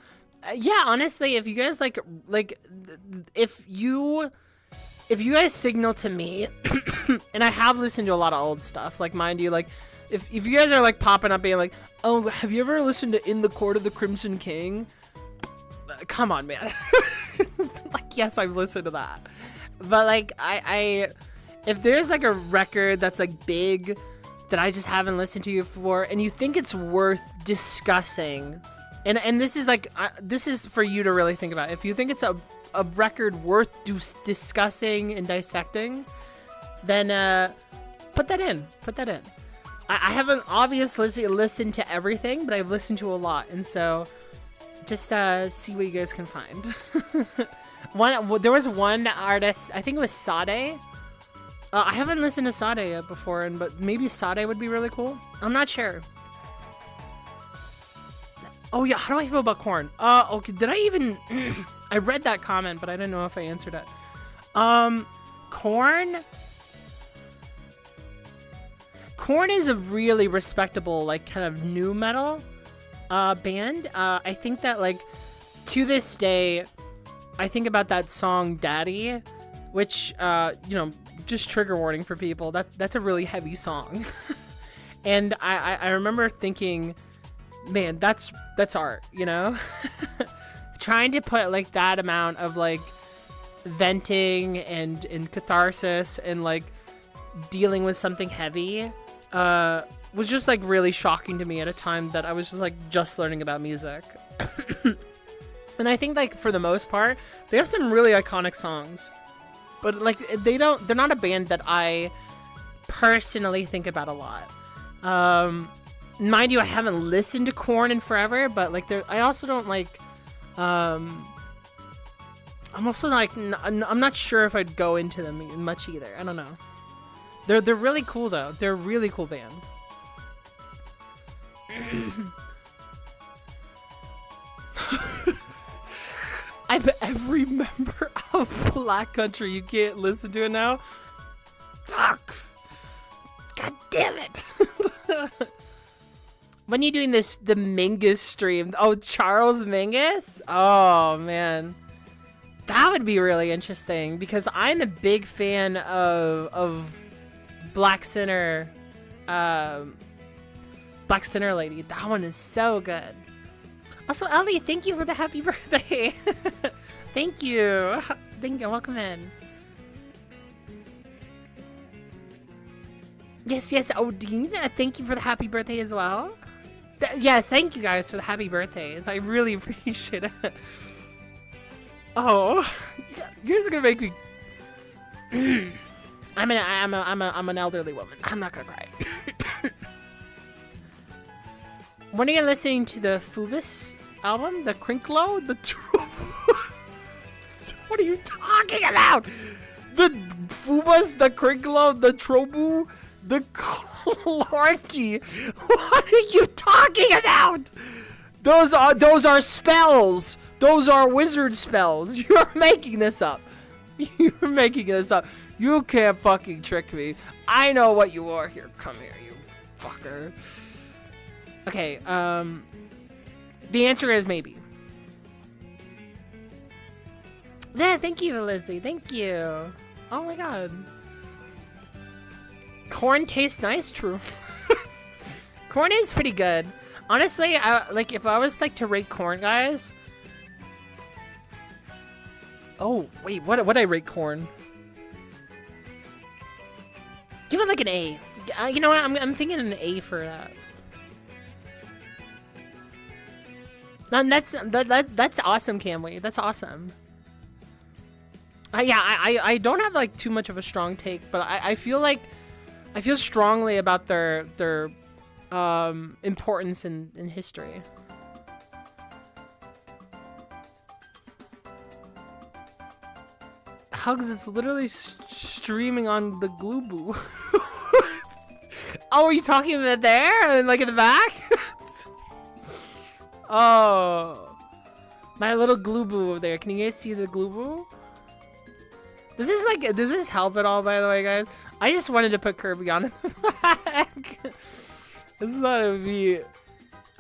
Yeah, honestly, if you guys like if you guys signal to me, and I have listened to a lot of old stuff, like, mind you, like, if you guys are like popping up being like, oh, have you ever listened to In the Court of the Crimson King? Come on, man. Like, yes, I've listened to that. But like, I if there's like a record that's like big that I just haven't listened to before, and you think it's worth discussing, and this is like, this is for you to really think about. If you think it's a record worth discussing and dissecting, then put that in. I haven't obviously listened to everything, but I've listened to a lot, and so just see what you guys can find. There was one artist, I think it was Sade. I haven't listened to Sade yet before, but maybe Sade would be really cool. I'm not sure. Oh yeah, how do I feel about Korn? Okay, did I even... I read that comment, but I didn't know if I answered it. Korn is a really respectable, like, kind of new metal band. I think that, like, to this day, I think about that song Daddy, which, you know, just trigger warning for people, that's a really heavy song. And I remember thinking, man, that's art, you know? Trying to put like that amount of like venting and catharsis and like dealing with something heavy was just like really shocking to me at a time that I was just learning about music. And I think like for the most part they have some really iconic songs, but like they're not a band that I personally think about a lot. Mind you, I haven't listened to Korn in forever, but like I also don't like I'm also like I'm not sure if I'd go into them much either. I don't know. They're really cool though. They're a really cool band. I bet every member of Black Country, you can't listen to it now. Fuck. God damn it. When are you doing this, the Mingus stream? Oh, Charles Mingus? Oh, man. That would be really interesting because I'm a big fan of Black Sinner Lady. That one is so good. Also, Ellie, thank you for the happy birthday. Thank you. Thank you. Welcome in. Yes, Odin, thank you for the happy birthday as well. Yes, thank you guys for the happy birthdays. I really appreciate it. Oh, you guys are gonna make me. I'm an elderly woman. I'm not gonna cry. When are you listening to the Phobos album? The Crinklo? The What are you talking about? The Phobos, the Crinklo, the Trobu, the Clarky. What are you talking about? Those are spells. Those are wizard spells. You're making this up. You're making this up. You can't fucking trick me. I know what you are. Here, come here, you fucker. Okay, the answer is maybe. Yeah, thank you, Lizzie. Thank you. Oh my god. Corn tastes nice, true. Corn is pretty good. Honestly, like if I was like to rate Corn, guys. Oh, wait, what I rate Corn? Give it like an A. You know what? I'm thinking an A for that. That's awesome, Camwy. That's awesome. Yeah, I don't have like too much of a strong take, but I feel strongly about their importance in history. Hugz, it's literally streaming on the Glue. Oh, are you talking about there? Like in the back? Oh, my little glue boo over there. Can you guys see the glue boo? Does this help at all, by the way, guys? I just wanted to put Kirby on in the back. This thought it would be,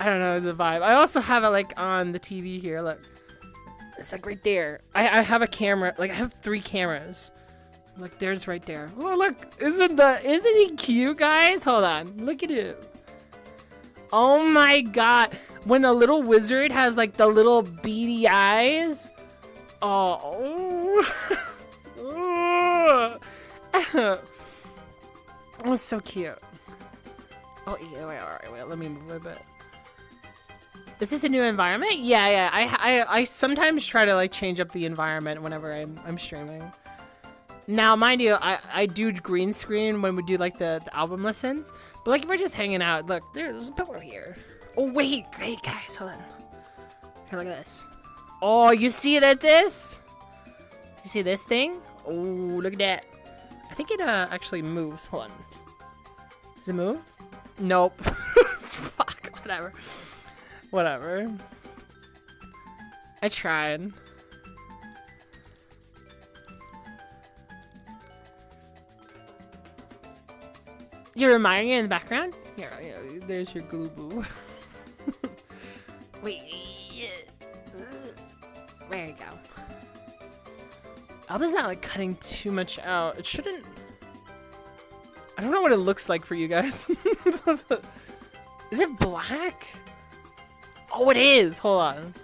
I don't know, it's a vibe. I also have it like on the TV here. Look, it's like right there. I have a camera. Like I have 3 cameras. Like there's right there. Oh look, isn't he cute, guys? Hold on, look at him. Oh my god. When a little wizard has like the little beady eyes. Oh. Oh, it's so cute. Oh, yeah, wait, let me move a bit. Is this a new environment? Yeah. I sometimes try to like change up the environment whenever I'm streaming. Now, mind you, I do green screen when we do like the album listens. But like if we're just hanging out, look, there's a pillow here. Oh wait, guys, hold on. Here, look at this. Oh, you see this? You see this thing? Oh, look at that. I think it actually moves. Hold on. Does it move? Nope. Fuck, whatever. I tried. You're admiring it in the background? Here, there's your glue boo. Wait. There you go. I hope it's not like cutting too much out. It shouldn't. I don't know what it looks like for you guys. Is it black? Oh, it is. Hold on.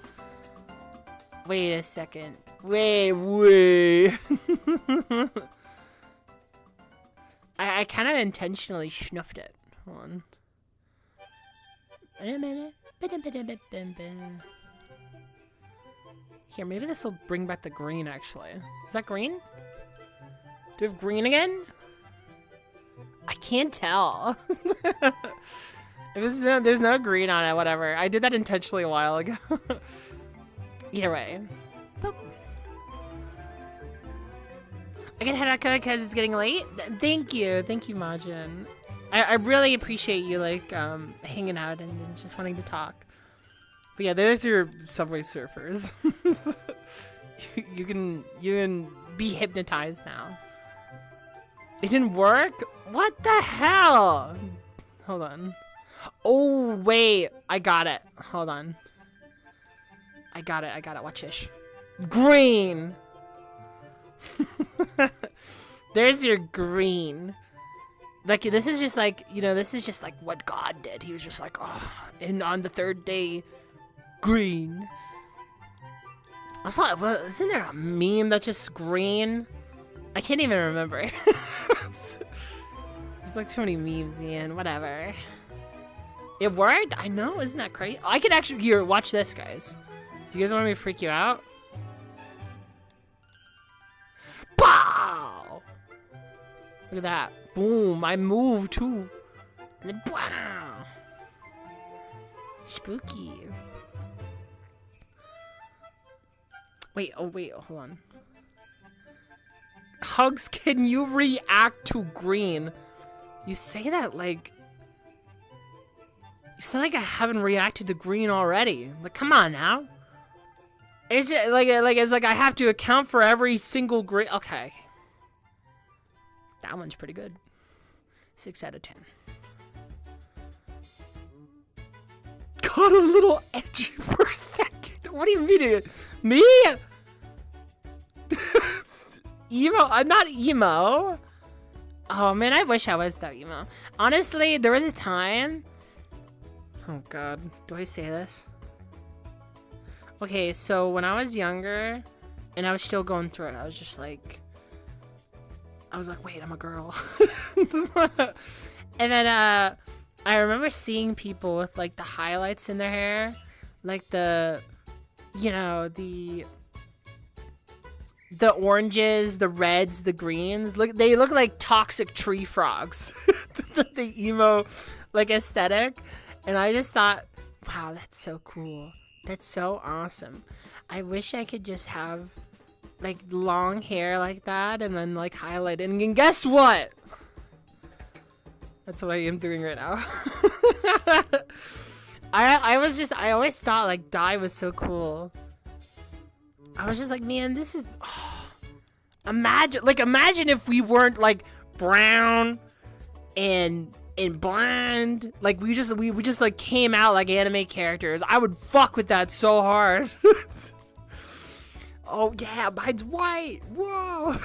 Wait a second. Wait. I kind of intentionally schnuffed it. Hold on. Here, maybe this will bring back the green, actually. Is that green? Do we have green again? I can't tell. If there's no green on it, whatever. I did that intentionally a while ago. Either way. Boop. I can head out because it's getting late. Thank you, Majin. I really appreciate you like hanging out and just wanting to talk. But yeah, there's your Subway Surfers. you can be hypnotized now. It didn't work? What the hell? Hold on. Oh wait, I got it. Hold on. I got it. Watch this. Green. There's your green. Like this is just like, you know, this is just like what God did. He was just like, oh, and on the third day, green. Also, isn't there a meme that's just green? I can't even remember. There's like too many memes, man. Whatever. It worked? I know, isn't that crazy? I could actually, here, watch this, guys. Do you guys want me to freak you out? Pow! Look at that. Boom, I moved too. And then, wow. Spooky. Wait, hold on. Hugz, can you react to green? You say that like... You sound like I haven't reacted to green already. Like, come on now. It's just, it's like I have to account for every single green. Okay. That one's pretty good. 6 out of 10. Got a little edgy for a second. What do you mean? Me? Emo? I'm not emo. Oh man, I wish I was that emo. Honestly, there was a time. Oh god, do I say this? Okay, so when I was younger, and I was still going through it, I was just like, wait, I'm a girl. And then I remember seeing people with like the highlights in their hair, like the, you know, the oranges, the reds, the greens. They look like toxic tree frogs. The emo like aesthetic. And I just thought, wow, that's so cool. That's so awesome. I wish I could just have like long hair like that and then like highlight it. And guess what? That's what I am doing right now. I always thought like dye was so cool. I was just like, man, this is, imagine if we weren't like brown and blonde. Like we just like came out like anime characters. I would fuck with that so hard. Oh yeah, mine's white. Whoa.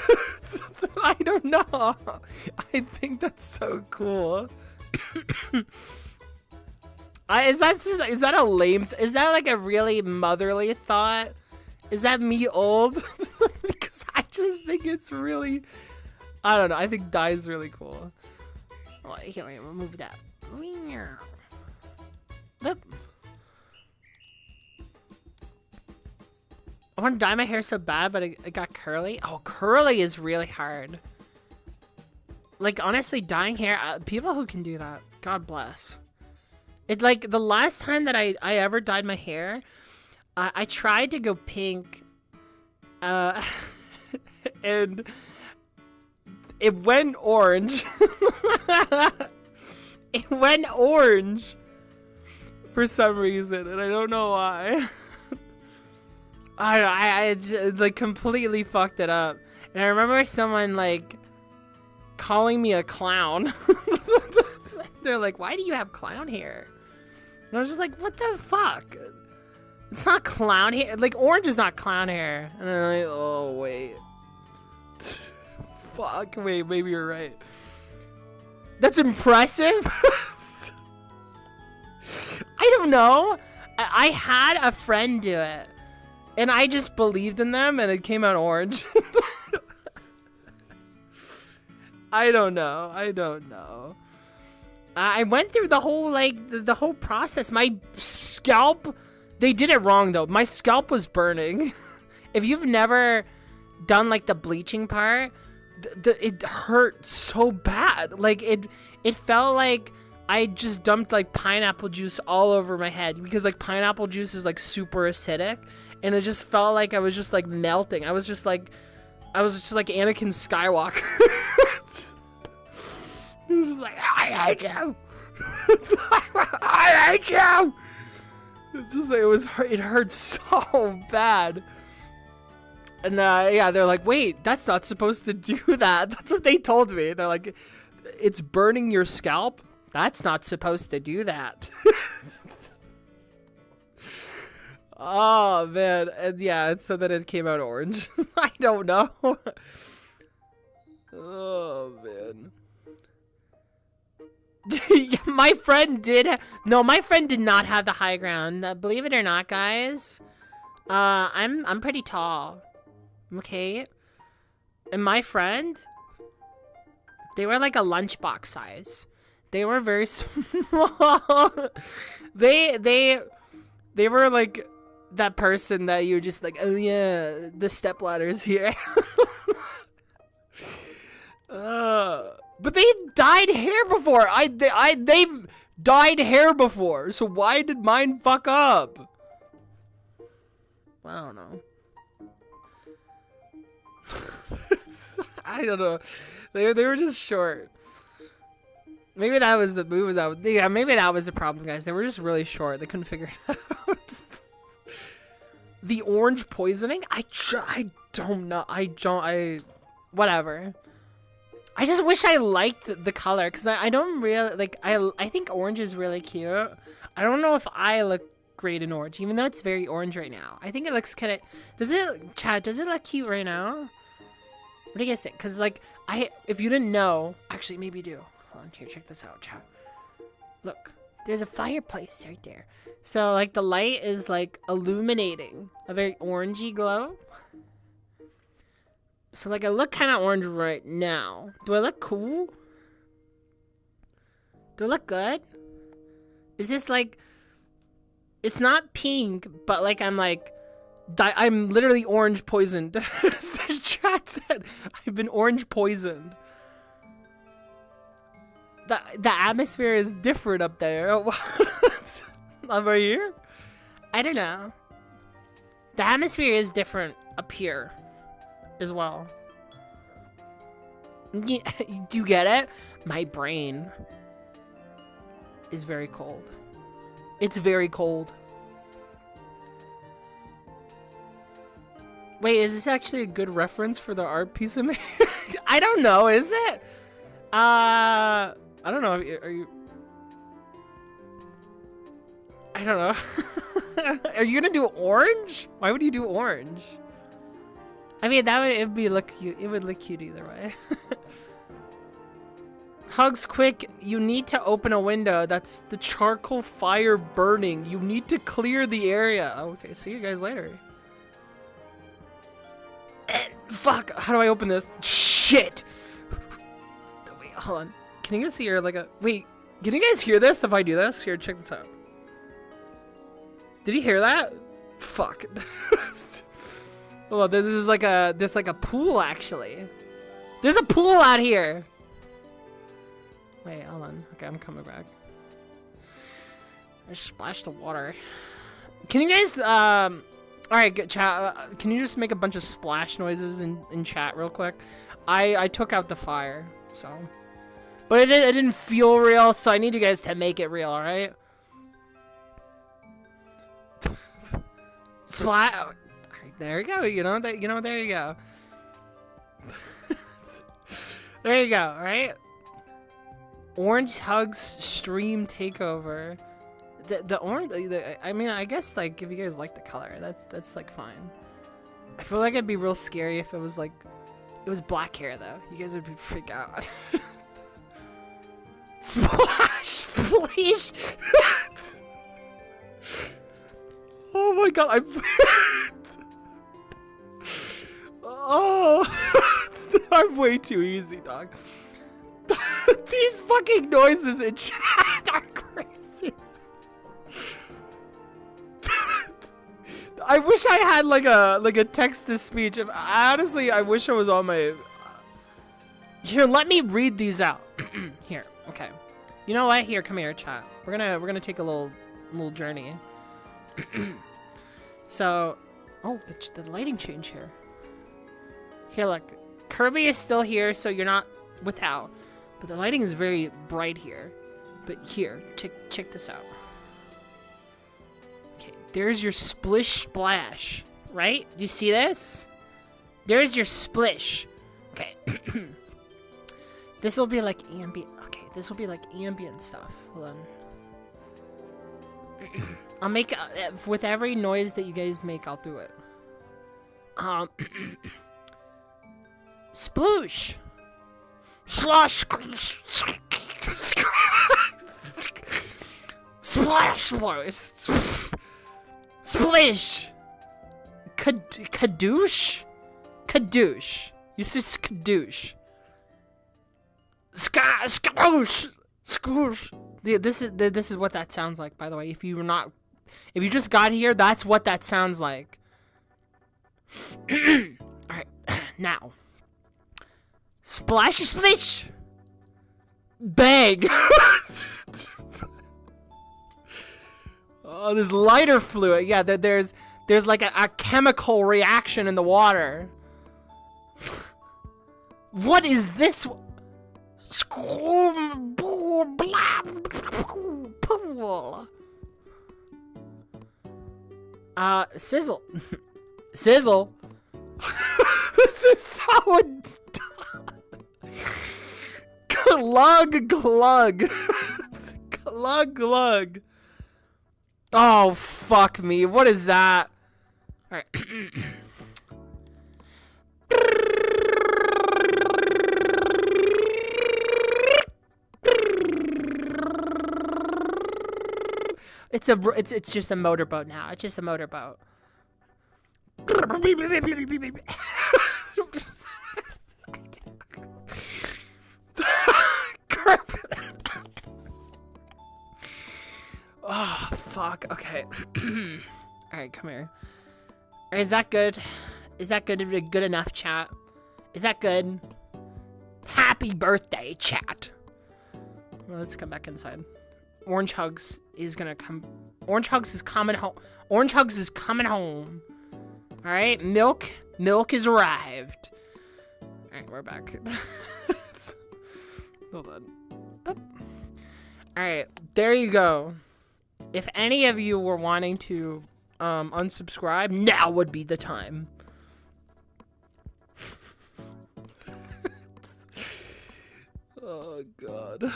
I don't know. I think that's so cool. Is that a lame? Is that like a really motherly thought? Is that me old? Because I just think it's really, I don't know. I think dye is really cool. Oh, here, wait, we'll move that. Boop. I want to dye my hair so bad, but it got curly. Oh, curly is really hard. Like, honestly, dyeing hair, people who can do that, God bless. It, like, the last time that I ever dyed my hair, I tried to go pink, and it went orange. It went orange for some reason, and I don't know why. I just, like completely fucked it up. And I remember someone like calling me a clown. They're like, "Why do you have clown hair?" And I was just like, "What the fuck? It's not clown hair. Like orange is not clown hair." And I'm like, "Oh wait." Fuck, wait, maybe you're right. That's impressive. I don't know. I had a friend do it, and I just believed in them, and it came out orange. I don't know. I went through the whole, like, the whole process. My scalp, they did it wrong, though. My scalp was burning. If you've never done, like, the bleaching part, it hurt so bad. Like, it felt like I just dumped, like, pineapple juice all over my head. Because, like, pineapple juice is, like, super acidic. And it just felt like I was just, like, melting. I was just like Anakin Skywalker. He was just like, I hate you. I hate you. It's just like, it hurt so bad. And yeah, they're like, wait, that's not supposed to do that. That's what they told me. They're like, it's burning your scalp. That's not supposed to do that. Oh man, and yeah, it's so that it came out orange. I don't know. Oh man. My friend did not have the high ground. Believe it or not, guys. I'm pretty tall. Okay? And my friend, they were like a lunchbox size. They were very small. They were like that person that you're just like, oh yeah, the stepladder's here. But they dyed hair before. They've dyed hair before. So why did mine fuck up? I don't know. I don't know. They were just short. Maybe that was the move. Yeah, maybe that was the problem, guys. They were just really short. They couldn't figure it out. The orange poisoning? I don't know. Whatever. I just wish I liked the color, because I don't really, like, I think orange is really cute. I don't know if I look great in orange, even though it's very orange right now. I think it looks kind of, does it look cute right now? What do you guys think? Because, like, if you didn't know, actually, maybe you do. Hold on, here, check this out, chat. Look, there's a fireplace right there. So, like, the light is, like, illuminating a very orangey glow. So, like, I look kind of orange right now. Do I look cool? Do I look good? Is this, like... It's not pink, but, like, I'm literally orange poisoned. The chat said, I've been orange poisoned. The atmosphere is different up there. Over here? I don't know. The atmosphere is different up here as well. Yeah, do you get it? My brain is very cold. It's very cold. Wait, is this actually a good reference for the art piece of me? I don't know, is it? I don't know. Are you... I don't know. Are you gonna do orange? Why would you do orange? I mean, it would look cute either way. Hugz, quick, you need to open a window. That's the charcoal fire burning. You need to clear the area. Okay, see you guys later. Fuck, how do I open this? Shit! Wait, hold on. Can you guys hear wait, can you guys hear this if I do this? Here, check this out. Did you hear that? Fuck. Oh, there's like a pool actually. There's a pool out here. Wait, hold on. Okay, I'm coming back. I splashed the water. Can you guys all right, good chat. Can you just make a bunch of splash noises in chat real quick? I took out the fire, so. But it didn't feel real, so I need you guys to make it real, all right? Splash. There you go. There you go. There you go. All right. Orange Hugz stream takeover. The orange. I mean, I guess like if you guys like the color, that's like fine. I feel like it'd be real scary if it was like It was black hair though. You guys would freak out. Splash, splish. Oh my god, I'm way too easy, dog. These fucking noises in chat are crazy. I wish I had like a text to speech. Honestly, I wish I was on my. Here, let me read these out. Here, okay. You know what? Here, come here, chat. We're gonna take a little journey. So, oh, the lighting change here. Here, look. Kirby is still here, so you're not without. But the lighting is very bright here. But here, check this out. Okay, there's your splish splash, right? Do you see this? There's your splish. Okay. This will be like ambient. Okay, this will be like ambient stuff. Hold on. I'll make with every noise that you guys make, I'll do it. Sploosh. Slosh. Splash. Splish. Kadoosh. Kadoosh. You say skadoosh. Skoosh. Skoosh. This is what that sounds like, by the way. If you just got here, that's what that sounds like. Alright, now. Splashy splish! Bang! Oh, there's lighter fluid. Yeah, there's like a chemical reaction in the water. What is this? Sizzle. Sizzle. This is so glug glug. Glug glug. Oh fuck me. What is that? Alright. It's just a motorboat now. It's just a motorboat. Oh fuck. Okay. All right, come here. Is that good? Is that good? Good enough, chat? Is that good? Happy birthday, chat. Well, let's come back inside. Orange Hugz is gonna come. Orange Hugz is coming home. Orange Hugz is coming home. All right, milk has arrived. All right, we're back. Hold on. Boop. All right, there you go. If any of you were wanting to unsubscribe, now would be the time. Oh god.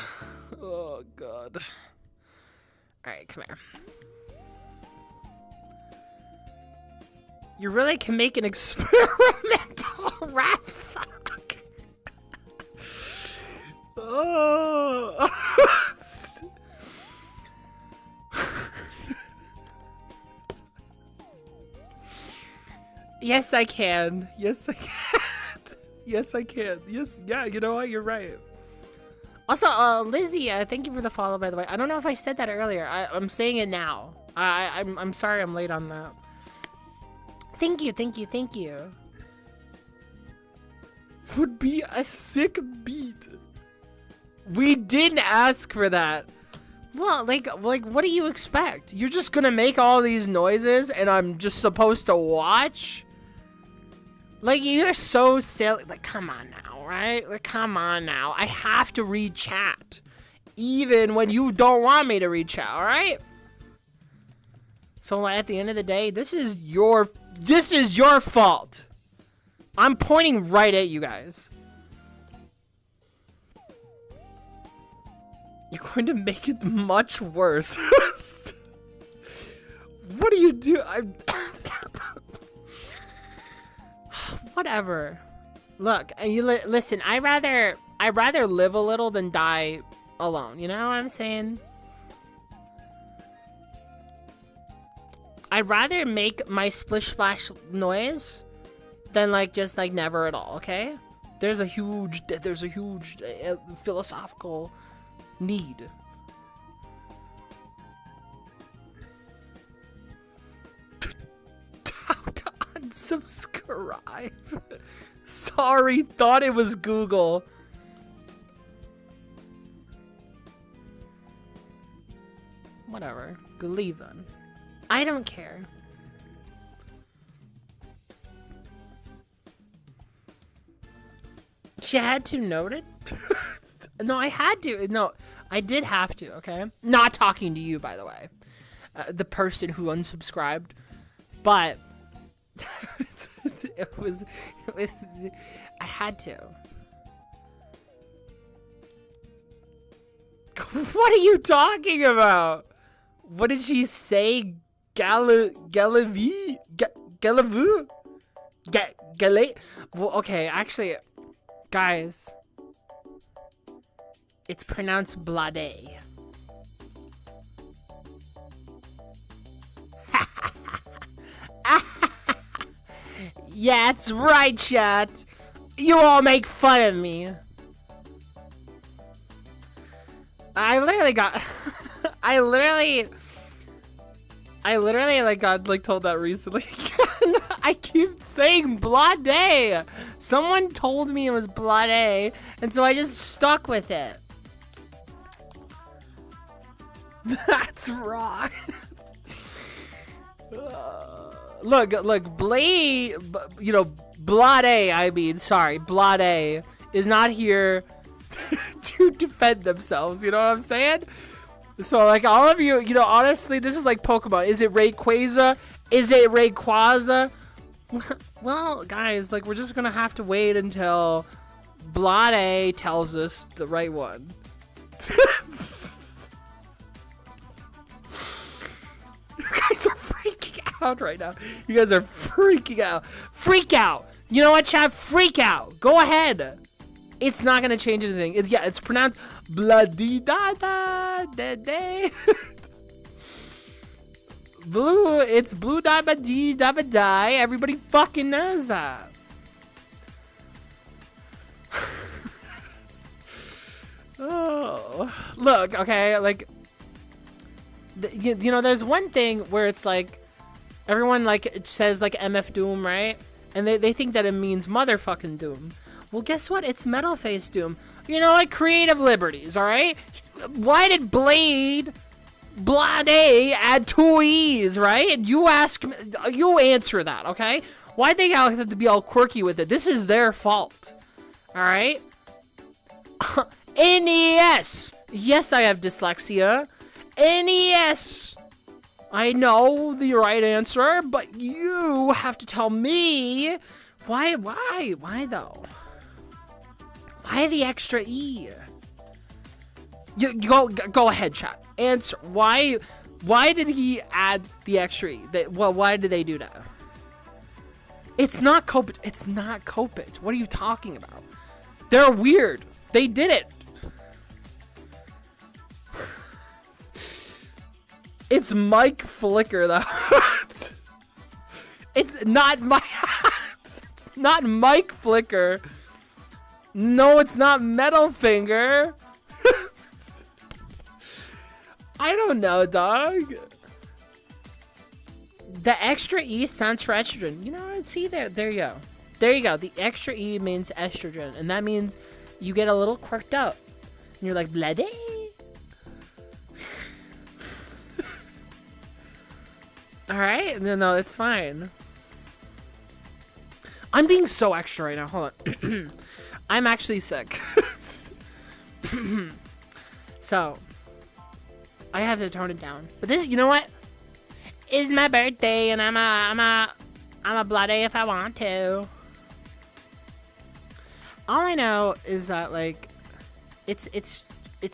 Oh god. Alright, come here. You really can make an experimental rap song. Oh. Yes, I can. Yes, I can. Yes, I can. Yes, yeah, you know what? You're right. Also, Lizzie, thank you for the follow, by the way. I don't know if I said that earlier. I'm saying it now. I'm sorry I'm late on that. Thank you, thank you, thank you. Would be a sick beat. We didn't ask for that. Well, like, what do you expect? You're just gonna make all these noises and I'm just supposed to watch? Like, you're so silly. Like, come on now, right? Like, come on now. I have to read chat. Even when you don't want me to read chat, alright? So, at the end of the day, this is your fault. I'm pointing right at you guys. You're going to make it much worse. What do you do? Whatever. Look, listen. I rather live a little than die alone. You know what I'm saying? I'd rather make my splish splash noise than like just like never at all. Okay? There's a huge philosophical need. How to unsubscribe? Sorry, thought it was Google. Whatever. Leave then. I don't care. She had to note it? No, I had to. No, I did have to, okay? Not talking to you, by the way. The person who unsubscribed. But it was I had to. What are you talking about? What did she say? Galavu? Well, okay, actually, guys, it's pronounced Blade. Yeah, that's right, chat. You all make fun of me. I literally like got like told that recently. I keep saying Blade. Someone told me it was Blade, and so I just stuck with it. That's wrong. Look, Blade, you know, Blade, I mean, sorry, Blade is not here to defend themselves, you know what I'm saying? So, like, all of you, you know, honestly, this is like Pokemon. Is it Rayquaza? Is it Rayquaza? Well, guys, like, we're just gonna have to wait until Blade tells us the right one. You guys are freaking out right now. You guys are freaking out. Freak out. You know what, chat? Freak out. Go ahead. It's not gonna change anything. Yeah, it's pronounced Bloody-da-da-da-day. Blue. It's blue da ba dee da ba die. Everybody fucking knows that. Oh, look. Okay, like. You know, there's one thing where it's like everyone like it says like MF Doom, right? And they think that it means motherfucking Doom. Well, guess what? It's Metal Face Doom. You know, like creative liberties, all right? Why did Blade add 2 E's, right? You ask me, you answer that, okay? Why'd they have to be all quirky with it? This is their fault, all right? NES. Yes, I have dyslexia. NES. I know the right answer, but you have to tell me why though? Why the extra E? You go ahead, chat. Answer. Why did he add the extra E? Why did they do that? It's not Copit. It's not Copit. What are you talking about? They're weird. They did it. It's Mike Flicker though. It's not it's not Mike Flicker. No, it's not Metal Finger. I don't know, dog. The extra E stands for estrogen. You know what? See there you go. There you go. The extra E means estrogen, and that means you get a little quirked up. And you're like, bloody. Alright, no, it's fine. I'm being so extra right now. Hold on. I'm actually sick. So, I have to tone it down. But this, you know what? It's my birthday, and I'm a bloody if I want to. All I know is that like, it's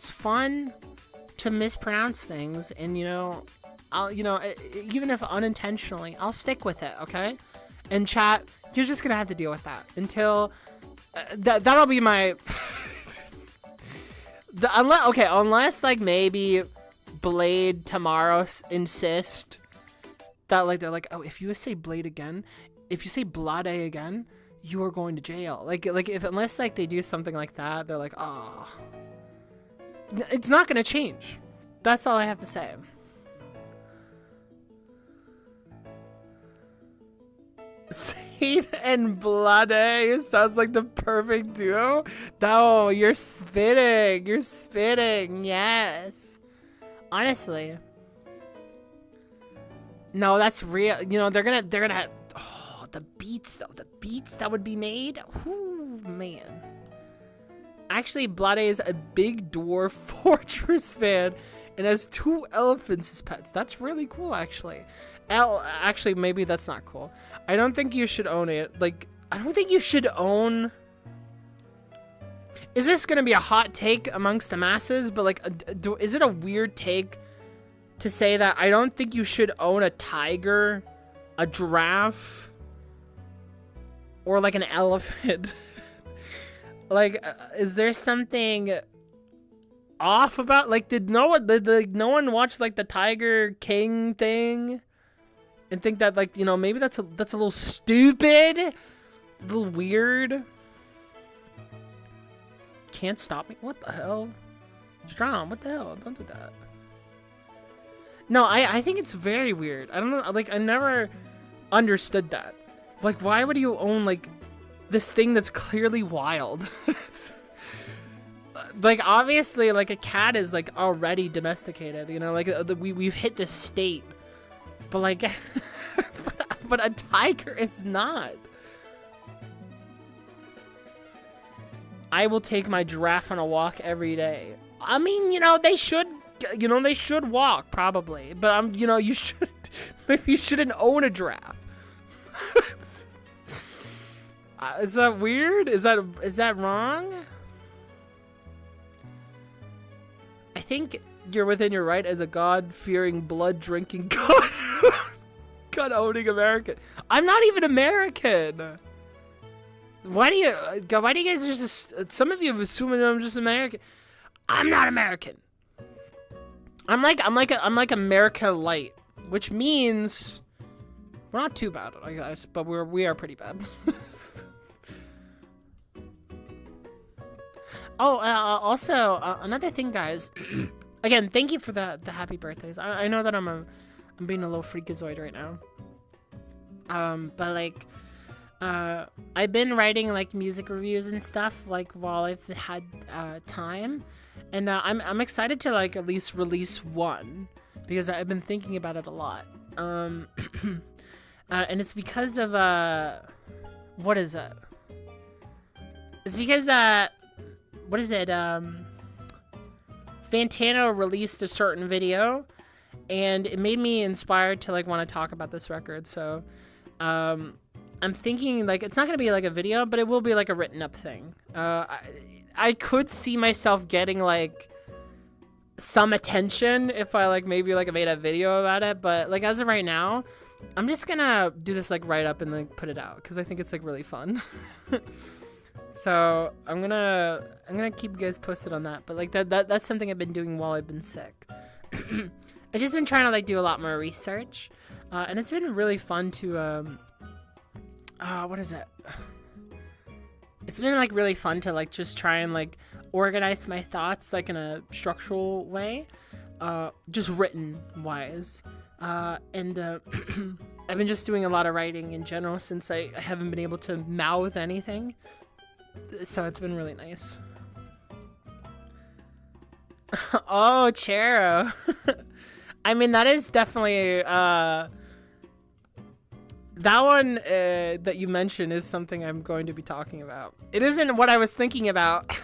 fun to mispronounce things, and you know, even if unintentionally, I'll stick with it, okay? And chat, you're just gonna have to deal with that until that'll be my. Unless like maybe Blade tomorrow insist that like they're like, oh, if you say Blade again, if you say Blade again, you are going to jail. Like if unless like they do something like that, they're like, oh, it's not gonna change. That's all I have to say. Saint and Blade sounds like the perfect duo. No, you're spitting. You're spitting. Yes. Honestly. No, that's real. You know, they're gonna have, oh, the beats though. The beats that would be made. Ooh, man. Actually, Blade is a big dwarf fortress fan and has 2 elephants as pets. That's really cool, actually. Actually, maybe that's not cool. I don't think you should own it. Like, I don't think you should own... Is this gonna be a hot take amongst the masses? But, like, is it a weird take to say that I don't think you should own a tiger, a giraffe, or, like, an elephant? Like, is there something off about... Like, did no one watch, like, the Tiger King thing? And think that, like, you know, maybe that's a little stupid, a little weird. Can't stop me. What the hell? Strom, what the hell? Don't do that. No, I think it's very weird. I don't know. Like, I never understood that. Like, why would you own, like, this thing that's clearly wild? Like, obviously, like, a cat is, like, already domesticated. You know, like, we've hit this state. But like, but a tiger is not. I will take my giraffe on a walk every day. I mean, you know, they should walk probably. But you know, you should, maybe you shouldn't own a giraffe. Is that weird? Is that wrong? I think you're within your right as a God-fearing, blood-drinking, gun-owning American. I'm not even American. Why do you guys just? Some of you have assumed I'm just American. I'm not American. I'm like America light, which means we're not too bad, I guess, but we are pretty bad. Oh, also another thing, guys. Again, thank you for the happy birthdays. I know that I'm being a little freakazoid right now. But like, I've been writing like music reviews and stuff like while I've had time, and I'm excited to like at least release one because I've been thinking about it a lot. And it's because of what is it? It's because what is it? Fantano released a certain video and it made me inspired to like want to talk about this record. So I'm thinking like it's not gonna be like a video, but it will be like a written up thing. I could see myself getting like some attention if I like maybe like made a video about it, but like as of right now, I'm just gonna do this like write up and like put it out because I think it's like really fun. So I'm gonna keep you guys posted on that. But like that's something I've been doing while I've been sick. I've just been trying to like do a lot more research, and it's been really fun to what is it? It's been like really fun to like just try and like organize my thoughts like in a structural way, just written wise, and I've been just doing a lot of writing in general since I haven't been able to mouth anything. So it's been really nice. Oh, Chero. I mean, that is definitely, that one that you mentioned is something I'm going to be talking about. It isn't what I was thinking about,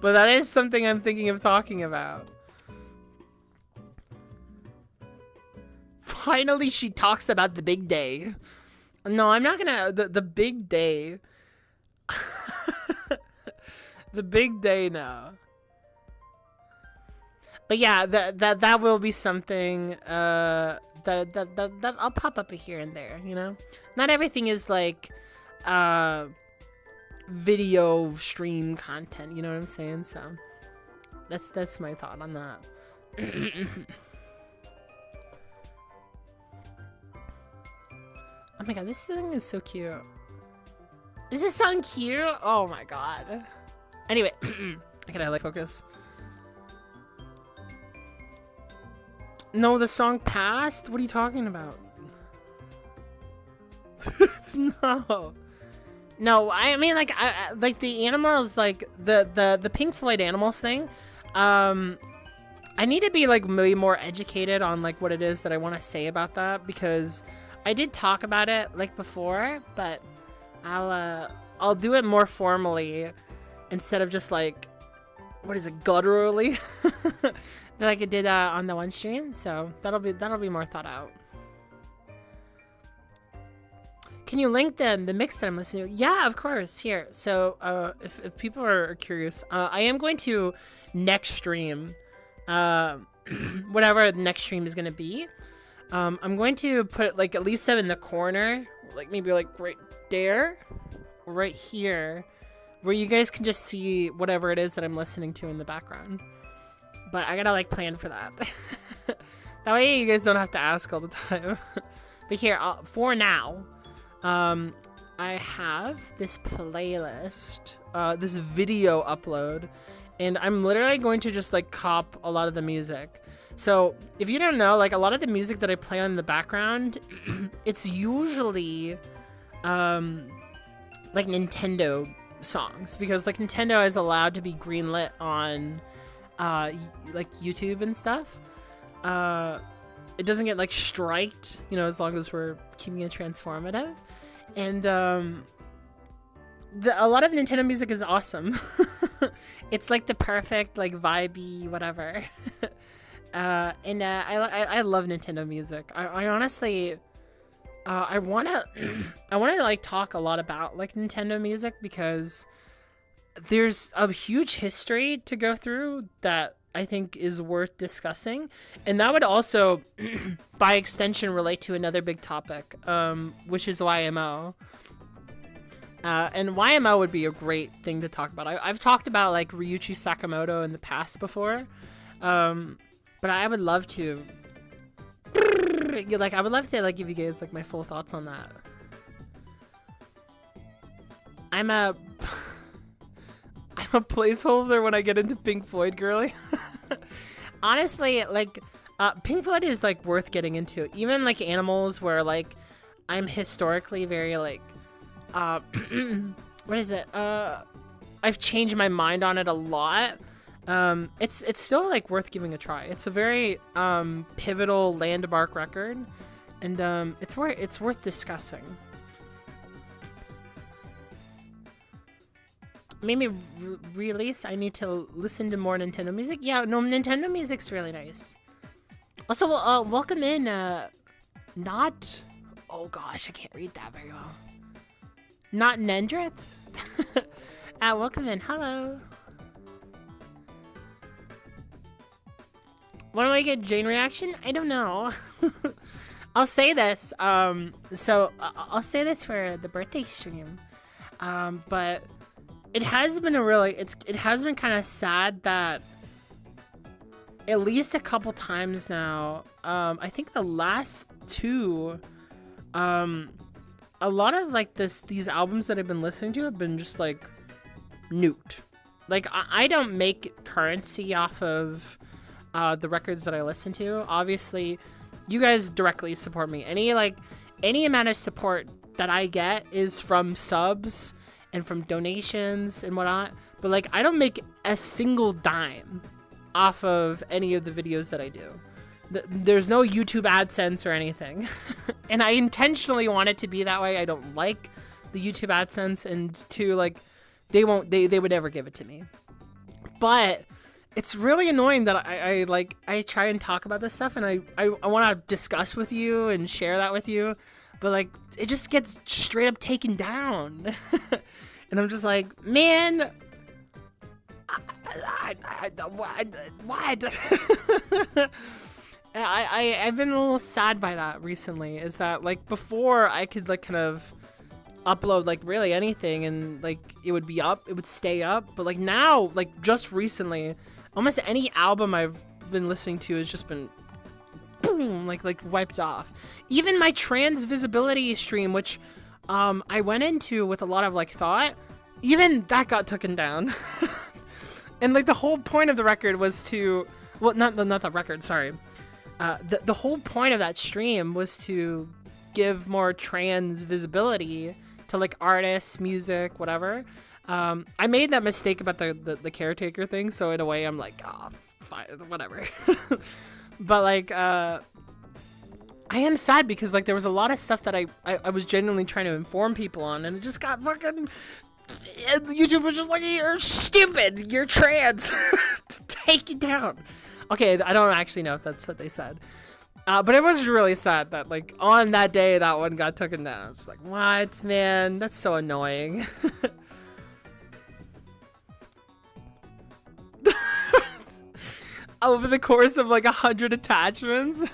but that is something I'm thinking of talking about. Finally, she talks about the big day. No, I'm not gonna, the big day. The big day now. But yeah, that will be something that I'll pop up here and there, you know? Not everything is like video stream content, you know what I'm saying? So that's my thought on that. Oh my god, this thing is so cute. Is this song cute? Oh my god. Anyway, can I like focus? No, the song passed? What are you talking about? No. No, I mean like like the Animals, like the Pink Floyd Animals thing. I need to be like way more educated on like what it is that I want to say about that, because I did talk about it like before, but I'll do it more formally instead of just like, what is it, gutturally, like I did on the one stream. So that'll be more thought out. Can you link the mix that I'm listening to? Yeah, of course. Here. So if people are curious, I am going to next stream, whatever the next stream is going to be. I'm going to put like at least some in the corner, like maybe like right there, right here, where you guys can just see whatever it is that I'm listening to in the background. But I gotta like plan for that. That way you guys don't have to ask all the time. But here, for now, I have this playlist, this video upload, and I'm literally going to just like cop a lot of the music. So if you don't know, like a lot of the music that I play on in the background, it's usually like Nintendo songs, because like Nintendo is allowed to be greenlit on like YouTube and stuff. It doesn't get like striked, you know, as long as we're keeping it transformative. And a lot of Nintendo music is awesome. It's like the perfect like vibey whatever. And I love Nintendo music. I honestly I wanna like talk a lot about like Nintendo music, because there's a huge history to go through that I think is worth discussing, and that would also by extension relate to another big topic, which is YMO. And YMO would be a great thing to talk about. I've talked about like Ryuichi Sakamoto in the past before, but I would love to like like give you guys like my full thoughts on that. I'm a placeholder when I get into Pink Floyd, girly. Honestly, like Pink Floyd is like worth getting into. Even like Animals, where like I'm historically very like what is it? I've changed my mind on it a lot. It's still like worth giving a try. It's a very pivotal landmark record, and it's worth discussing. Maybe release. I need to listen to more Nintendo music. Yeah, no, Nintendo music's really nice. Also, welcome in. Not. Oh gosh, I can't read that very well. Not Nendrith. Welcome in. Hello. When do I get Jane reaction? I don't know. I'll say this. So I'll say this for the birthday stream. But it has been it has been kind of sad that at least a couple times now, I think the last two, a lot of like these albums that I've been listening to have been just like nuked. Like I don't make currency off of the records that I listen to. Obviously, you guys directly support me. Any amount of support that I get is from subs and from donations and whatnot. But like, I don't make a single dime off of any of the videos that I do. There's no YouTube AdSense or anything. And I intentionally want it to be that way. I don't like the YouTube AdSense, and two, like, they would never give it to me. But it's really annoying that I try and talk about this stuff, and I want to discuss with you and share that with you, but like it just gets straight up taken down. And I'm just like, man, what? I've been a little sad by that recently. Is that like before I could like kind of upload like really anything and like it would be up, it would stay up. But like now, like just recently, almost any album I've been listening to has just been boom, like wiped off. Even my trans visibility stream, which I went into with a lot of like thought, even that got taken down. And like the whole point of the record was to, well, not the record, sorry. The whole point of that stream was to give more trans visibility to like artists, music, whatever. I made that mistake about the caretaker thing, so in a way I'm like, oh, fine, whatever. But like, I am sad because like there was a lot of stuff that I was genuinely trying to inform people on, and it just got fucking, YouTube was just like, you're stupid, you're trans, take it down. Okay, I don't actually know if that's what they said. But it was really sad that, like, on that day, that one got taken down. I was like, what, man? That's so annoying. Over the course of, like, 100 attachments.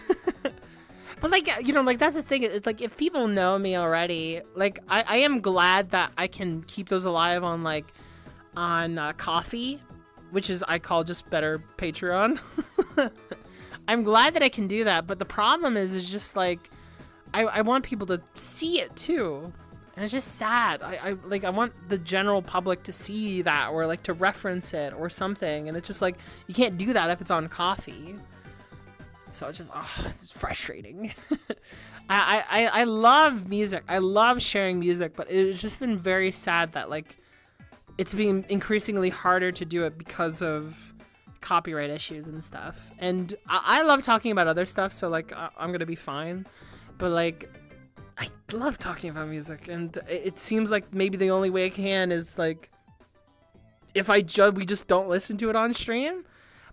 But, like, you know, like, that's the thing. It's, like, if people know me already, like, I am glad that I can keep those alive on, like, on Coffee, which is, I call just better Patreon. I'm glad that I can do that, but the problem is just like, I want people to see it too, and it's just sad. I want the general public to see that, or like to reference it or something, and it's just like, you can't do that if it's on Coffee. So it's just, it's frustrating. I love music. I love sharing music, but it's just been very sad that like, it's being increasingly harder to do it because of copyright issues and stuff. And I love talking about other stuff, so like I'm gonna be fine. But like, I love talking about music, and it seems like maybe the only way I can is like, if we just don't listen to it on stream.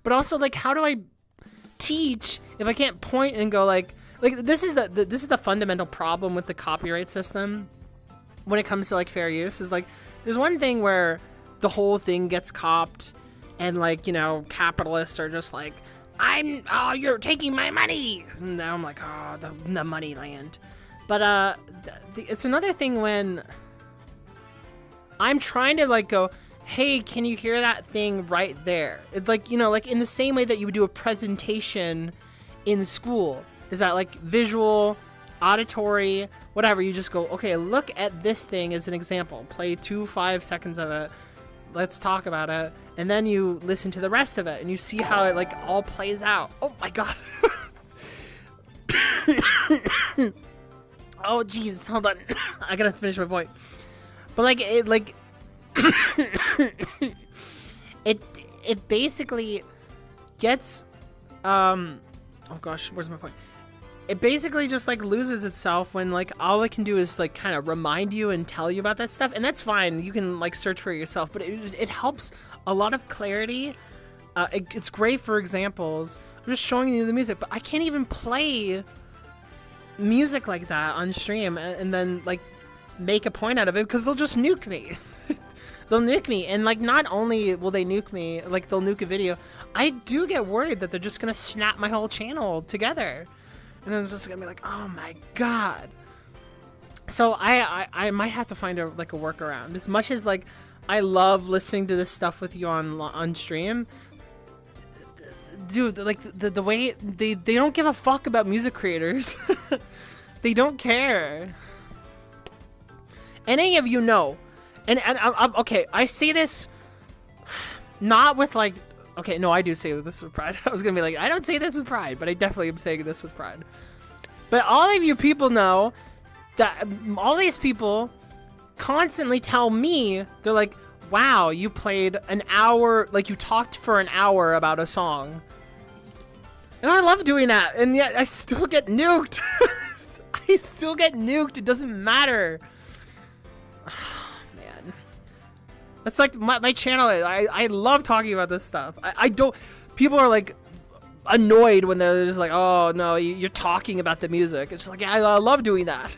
But also like, how do I teach if I can't point and go like this is the fundamental problem with the copyright system when it comes to like fair use, is like, there's one thing where the whole thing gets copped, and like, you know, capitalists are just like, you're taking my money. And now I'm like, oh, the money land. But it's another thing when I'm trying to like go, hey, can you hear that thing right there? It's like, you know, like in the same way that you would do a presentation in school. Is that like visual, auditory, whatever? You just go, okay, look at this thing as an example. Play 5 seconds of it. Let's talk about it. And then you listen to the rest of it, and you see how it like all plays out. Oh my god. Oh jeez, hold on. I gotta finish my point. But like it basically gets oh gosh, where's my point? It basically just like loses itself when like all it can do is like kind of remind you and tell you about that stuff, and that's fine. You can like search for it yourself, but it helps a lot of clarity. It's great for examples. I'm just showing you the music, but I can't even play music like that on stream and then like make a point out of it, because they'll just nuke me. They'll nuke me, and like not only will they nuke me, like they'll nuke a video, I do get worried that they're just gonna snap my whole channel together. And then it's just gonna be like, oh my god. So I might have to find a workaround. As much as like I love listening to this stuff with you on stream, dude, like the way they don't give a fuck about music creators. They don't care. Any of you know, and I'm okay. I say this not with like. Okay, no, I do say this with pride. I was gonna be like, I don't say this with pride, but I definitely am saying this with pride. But all of you people know that all these people constantly tell me, they're like, wow, you played an hour, like you talked for an hour about a song. And I love doing that, and yet I still get nuked. I still get nuked, it doesn't matter. Man. That's like my channel. I love talking about this stuff. I don't. People are like annoyed when they're just like, oh no, you're talking about the music. It's just like, yeah, I love doing that.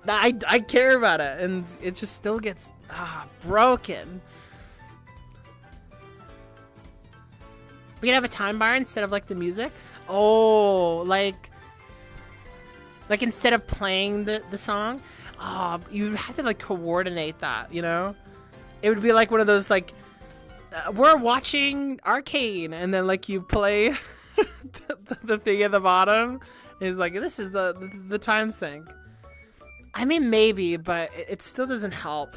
I care about it, and it just still gets broken. We could have a time bar instead of like the music. Oh, like Like instead of playing the song, you have to like coordinate that, you know? It would be like one of those like, we're watching Arcane, and then like you play the thing at the bottom. It's like, this is the time sync. I mean, maybe, but it still doesn't help.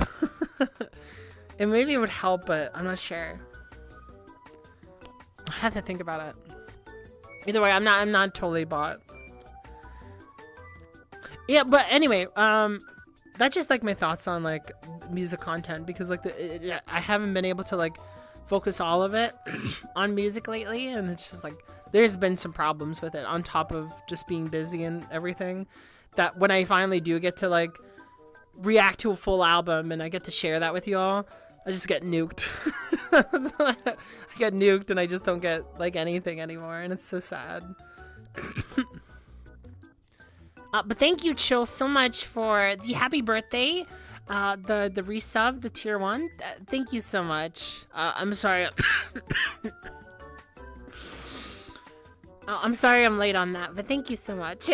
And maybe it would help, but I'm not sure. I have to think about it. Either way, I'm not totally bought. Yeah, but anyway, that's just like my thoughts on like music content, because like I haven't been able to like focus all of it on music lately, and it's just like there's been some problems with it on top of just being busy and everything, that when I finally do get to like react to a full album and I get to share that with y'all, I just get nuked. I get nuked and I just don't get like anything anymore, and it's so sad. But thank you, Chill, so much for the happy birthday, the resub, the tier 1. Thank you so much. I'm sorry. I'm sorry I'm late on that, but thank you so much.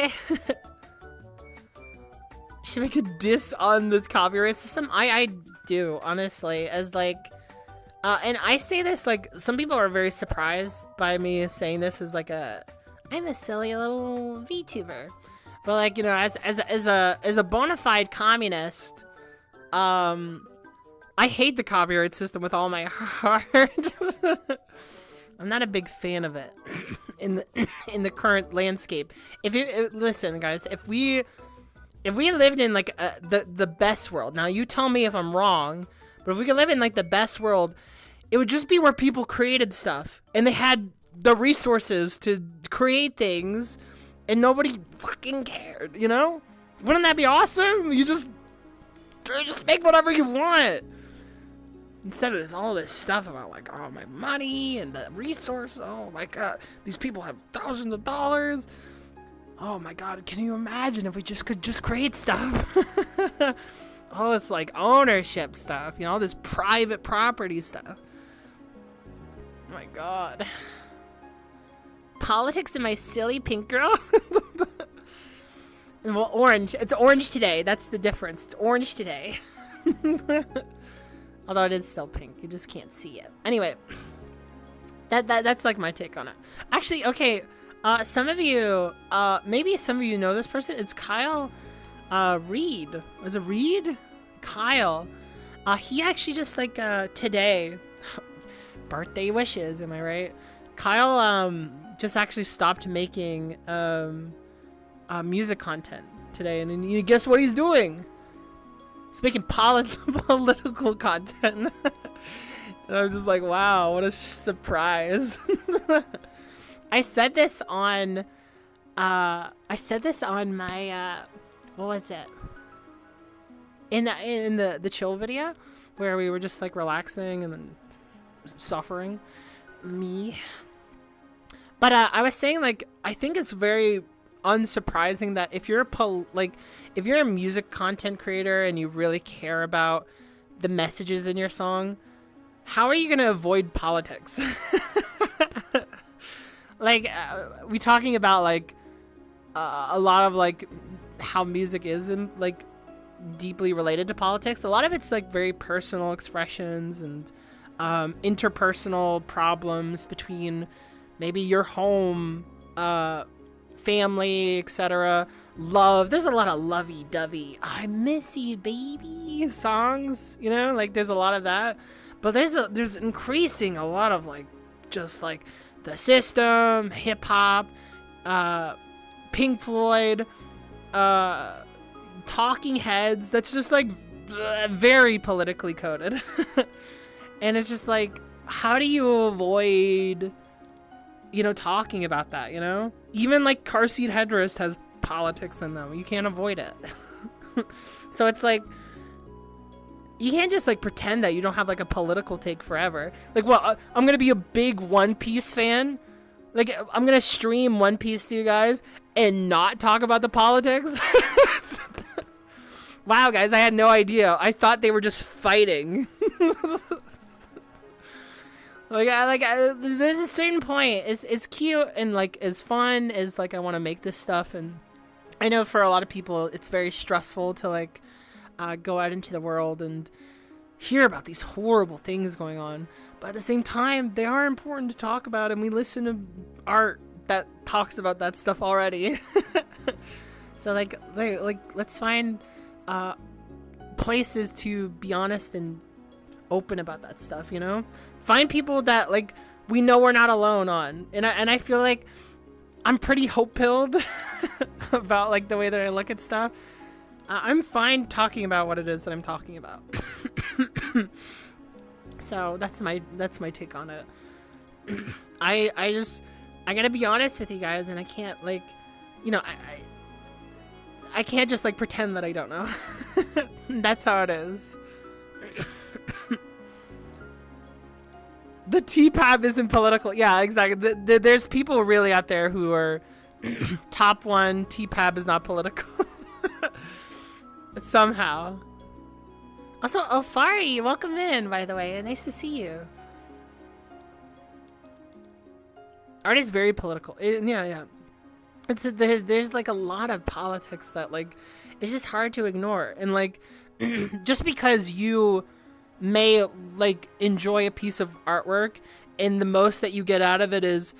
Should make a diss on the copyright system? I do, honestly, as like, and I say this like, some people are very surprised by me saying this as like I'm a silly little VTuber. But like, you know, as a bona fide communist, I hate the copyright system with all my heart. I'm not a big fan of it in the current landscape. Listen, guys, if we lived in like the best world, now you tell me if I'm wrong, but if we could live in like the best world, it would just be where people created stuff and they had the resources to create things. And nobody fucking cared, you know? Wouldn't that be awesome? You just make whatever you want. Instead of all this stuff about like, oh, my money and the resources. Oh my God, these people have thousands of dollars. Oh my God, can you imagine if we could just create stuff? All this like ownership stuff, you know, all this private property stuff. Oh my God. Politics and my silly pink girl. Well, orange. It's orange today. That's the difference. It's orange today. Although it is still pink. You just can't see it. Anyway. That's like my take on it. Actually, okay. Some of you, maybe some of you know this person. It's Kyle Reed. Was it Reed? Kyle. He actually just like today. Birthday wishes, am I right? Kyle just actually stopped making music content today, and you guess what he's doing? He's making political content. And I'm just like, wow, what a surprise. I said this on my what was it? In the chill video where we were just like relaxing and then suffering. Me. But I was saying, like, I think it's very unsurprising that if you're if you're a music content creator and you really care about the messages in your song, how are you gonna avoid politics? Like, we talking about like a lot of like how music is and like deeply related to politics. A lot of it's like very personal expressions and interpersonal problems between maybe your home, family, etc. Love. There's a lot of lovey-dovey, I miss you, baby songs, you know? Like, there's a lot of that. But there's increasing a lot of, like, just, like, the system, hip-hop, Pink Floyd, Talking Heads. That's just, like, very politically coded. And it's just, like, how do you avoid, you know, talking about that, you know? Even, like, Car Seat Headrest has politics in them. You can't avoid it. So it's, like, you can't just, like, pretend that you don't have, like, a political take forever. Like, well, I'm gonna be a big One Piece fan. Like, I'm gonna stream One Piece to you guys and not talk about the politics. Wow, guys, I had no idea. I thought they were just fighting. There's a certain point. It's cute and like as fun as like I want to make this stuff and I know for a lot of people it's very stressful to like go out into the world and hear about these horrible things going on, but at the same time they are important to talk about, and we listen to art that talks about that stuff already. So like let's find places to be honest and open about that stuff, you know? Find people that like we know we're not alone on. And I feel like I'm pretty hope-pilled about like the way that I look at stuff. I'm fine talking about what it is that I'm talking about. So that's my take on it. I gotta be honest with you guys, and I can't like, you know, I can't just like pretend that I don't know. That's how it is. The TPAB isn't political. Yeah, exactly. There's people really out there who are top one. TPAB is not political. Somehow. Also, Ofari, welcome in, by the way. Nice to see you. Art is very political. Yeah. There's like a lot of politics that like it's just hard to ignore, and like just because you may like enjoy a piece of artwork and the most that you get out of it is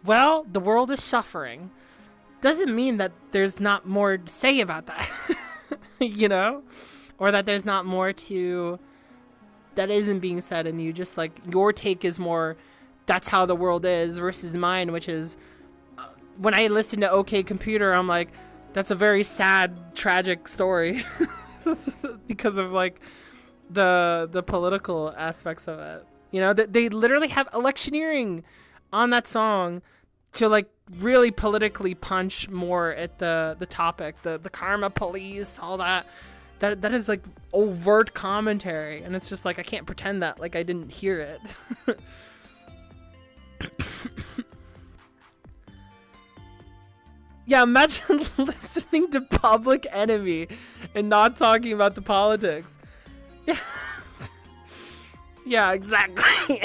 well, the world is suffering, doesn't mean that there's not more to say about that. You know, or that there's not more to that isn't being said, and you just like your take is more that's how the world is versus mine, which is when I listen to OK Computer, I'm like, that's a very sad, tragic story because of like the political aspects of it. You know, they literally have electioneering on that song to like really politically punch more at the topic, the karma police, all that is like overt commentary, and it's just like I can't pretend that like I didn't hear it. Yeah, imagine listening to Public Enemy and not talking about the politics. Yeah, yeah, exactly.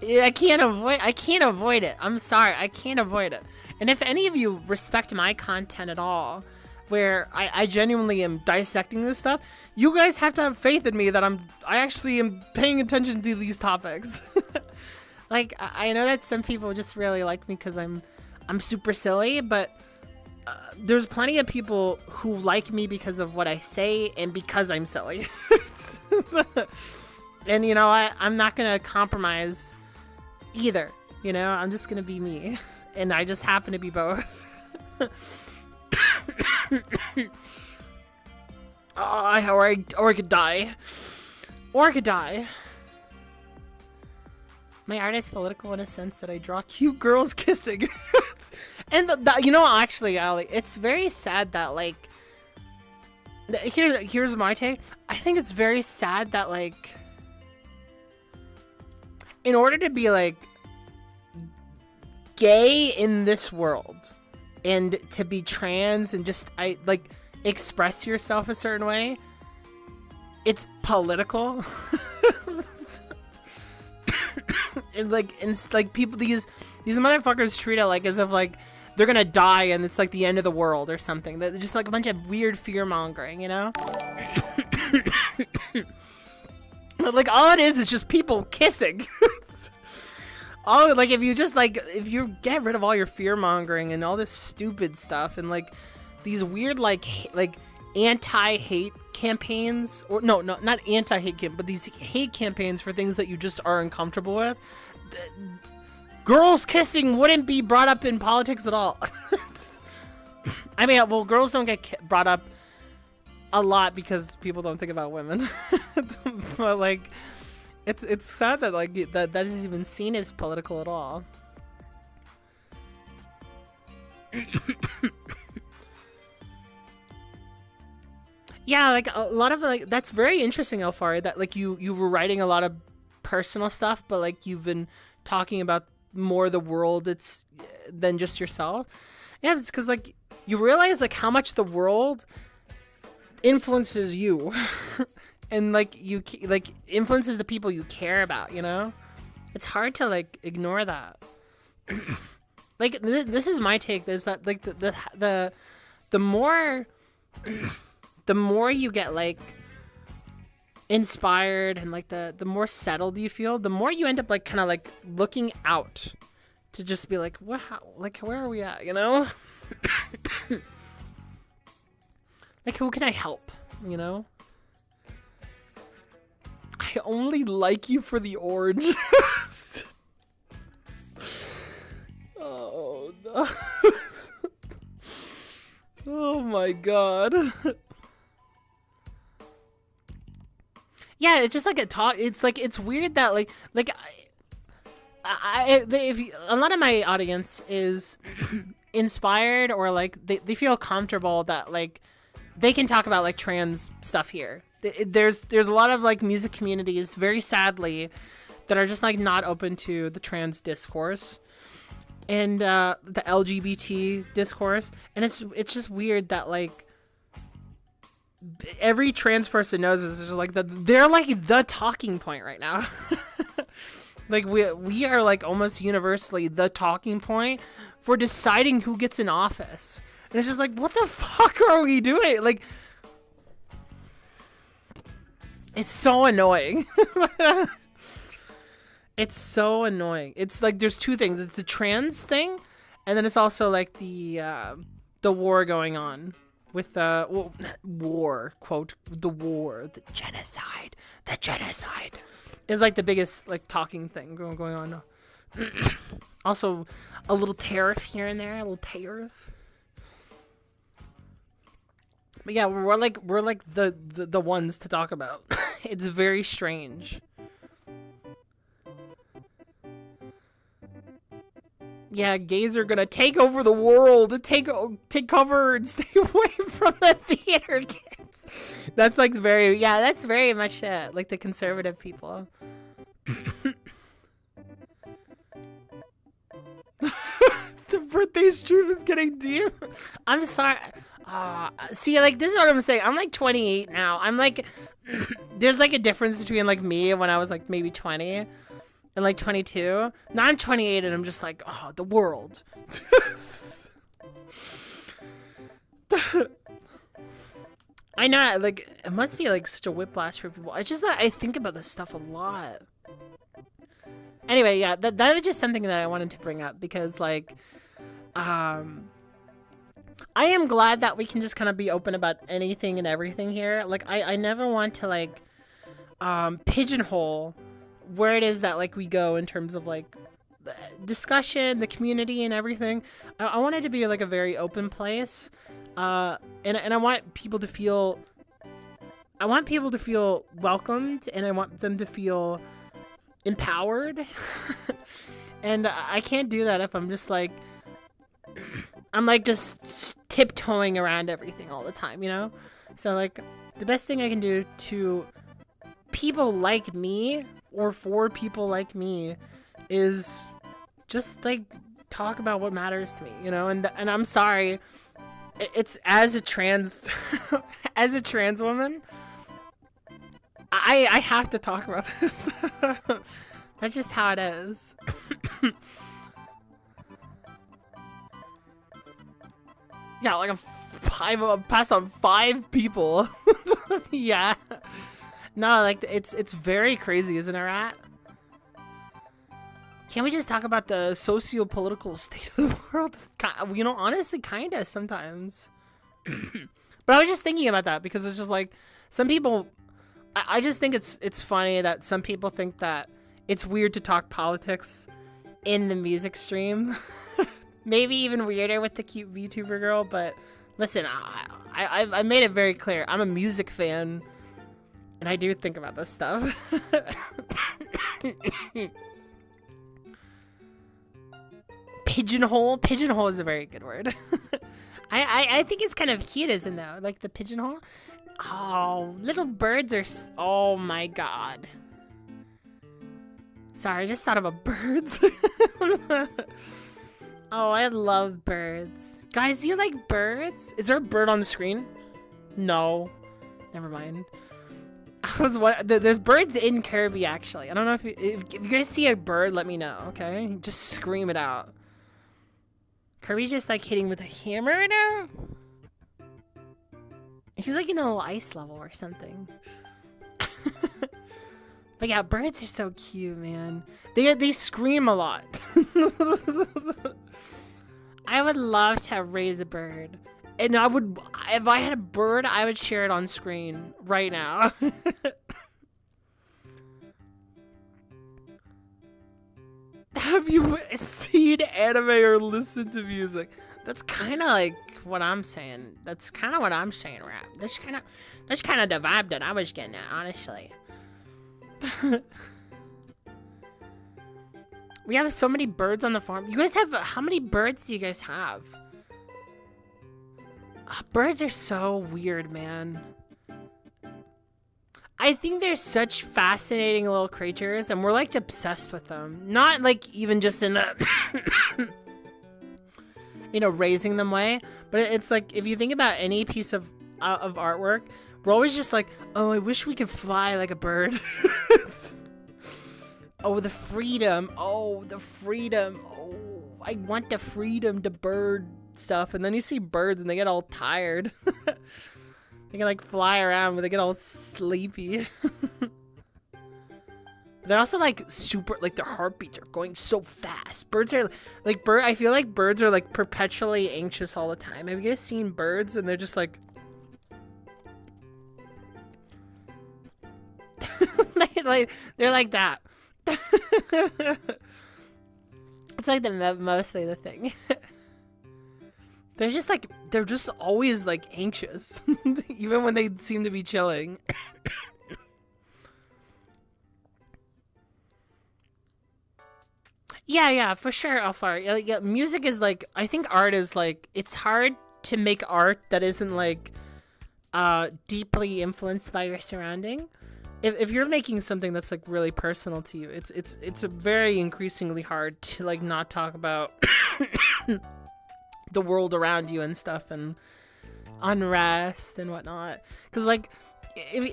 Yeah, I can't avoid it. I'm sorry, I can't avoid it. And if any of you respect my content at all, where I genuinely am dissecting this stuff, you guys have to have faith in me that I actually am paying attention to these topics. Like, I know that some people just really like me because I'm super silly, but there's plenty of people who like me because of what I say and because I'm silly. And, you know, I'm not going to compromise either. You know, I'm just going to be me. And I just happen to be both. Or I could die. Or I could die. My art is political in a sense that I draw cute girls kissing. And you know, actually, Ali, it's very sad that like here's my take. I think it's very sad that like in order to be like gay in this world and to be trans and just express yourself a certain way, it's political. And like people, these motherfuckers treat it like as if like they're gonna die and it's like the end of the world or something. They're just like a bunch of weird fear mongering, you know? But like all it is just people kissing. All like if you get rid of all your fear mongering and all this stupid stuff and like these weird like anti-hate campaigns, or no, not anti-hate but these hate campaigns for things that you just are uncomfortable with. Girls kissing wouldn't be brought up in politics at all. I mean, well, girls don't get brought up a lot because people don't think about women. But like, it's sad that like that is even seen as political at all. Yeah, like a lot of like that's very interesting, Alfari, that like you were writing a lot of personal stuff, but like you've been talking about more the world than just yourself. Yeah, it's because like you realize like how much the world influences you, and like you like influences the people you care about. You know, it's hard to like ignore that. Like this is my take. Is that like the more the more you get like inspired and like the more settled you feel, the more you end up like kind of like looking out to just be like, what? Like where are we at? You know? Like who can I help? You know? I only like you for the orange. Oh no. Oh my god. Yeah, it's just like a talk. It's like it's weird that like a lot of my audience is inspired or like they feel comfortable that like they can talk about like trans stuff here. There's a lot of like music communities, very sadly, that are just like not open to the trans discourse and the LGBT discourse, and it's just weird that like every trans person knows this is like they're like the talking point right now. Like we are like almost universally the talking point for deciding who gets in office, and it's just like what the fuck are we doing? Like it's so annoying. It's so annoying. It's like there's two things. It's the trans thing, and then it's also like the war going on with war, quote, the genocide is like the biggest like talking thing going on. Also a little tariff here and there, a little tariff. But yeah, we're like the ones to talk about. It's very strange. Yeah, gays are gonna take over the world, take cover and stay away from the theater kids. That's like that's very much like the conservative people. The birthday stream is getting deep. I'm sorry. See, like this is what I'm saying. I'm like 28 now. I'm like, there's like a difference between like me when I was like maybe 20. And like 22. Now I'm 28 and I'm just like, oh, the world. I know, like, it must be like such a whiplash for people. It's just that I think about this stuff a lot. Anyway, yeah, that was just something that I wanted to bring up because like, I am glad that we can just kind of be open about anything and everything here. Like, I never want to like, pigeonhole where it is that like we go in terms of like discussion, the community and everything. I want it to be like a very open place. And I want people to feel welcomed, and I want them to feel empowered. And I can't do that if I'm just like, I'm like just tiptoeing around everything all the time, you know? So like the best thing I can do to people like me or for people like me is just like talk about what matters to me, you know? And I'm sorry, it's as a trans as a trans woman, I have to talk about this. That's just how it is. Yeah, like pass on 5 people. Yeah. No, like it's very crazy, isn't it, Rat? Can't we just talk about the socio-political state of the world? You know, honestly, kinda sometimes. But I was just thinking about that because it's just like some people. I just think it's funny that some people think that it's weird to talk politics in the music stream. Maybe even weirder with the cute VTuber girl. But listen, I made it very clear. I'm a music fan. And I do think about this stuff. Pigeonhole? Pigeonhole is a very good word. I think it's kind of cute, isn't it? Though? Like the pigeonhole? Oh, little birds are... Oh my god. Sorry, I just thought about birds. Oh, I love birds. Guys, do you like birds? Is there a bird on the screen? No. Never mind. There's birds in Kirby, actually. I don't know if you guys see a bird, let me know, okay? Just scream it out. Kirby's just like hitting with a hammer right now. He's like in a little ice level or something. But yeah, birds are so cute, man. They scream a lot. I would love to raise a bird. And I would, if I had a bird, I would share it on screen right now. Have you seen anime or listened to music? That's kind of like what I'm saying. That's kind of what I'm saying, rap. That's kind of the vibe that I was getting at, honestly. We have so many birds on the farm. You guys have, how many birds do you guys have? Birds are so weird, man. I think they're such fascinating little creatures, and we're like obsessed with them. Not like even just in a, you know, raising them way, but it's like if you think about any piece of artwork, we're always just like, oh, I wish we could fly like a bird. Oh, the freedom. Oh, the freedom. Oh, I want the freedom to bird stuff. And then you see birds and they get all tired. They can like fly around, but they get all sleepy. They're also like super, like their heartbeats are going so fast. Birds are like, I feel like birds are like perpetually anxious all the time. Have you guys seen birds and they're just like, they're like that. It's like mostly the thing. They're just always like anxious, even when they seem to be chilling. Yeah, for sure, Alfar. Yeah, music is like, I think art is like, it's hard to make art that isn't like deeply influenced by your surrounding. If you're making something that's like really personal to you, it's a very increasingly hard to like not talk about the world around you and stuff and unrest and whatnot. Because like,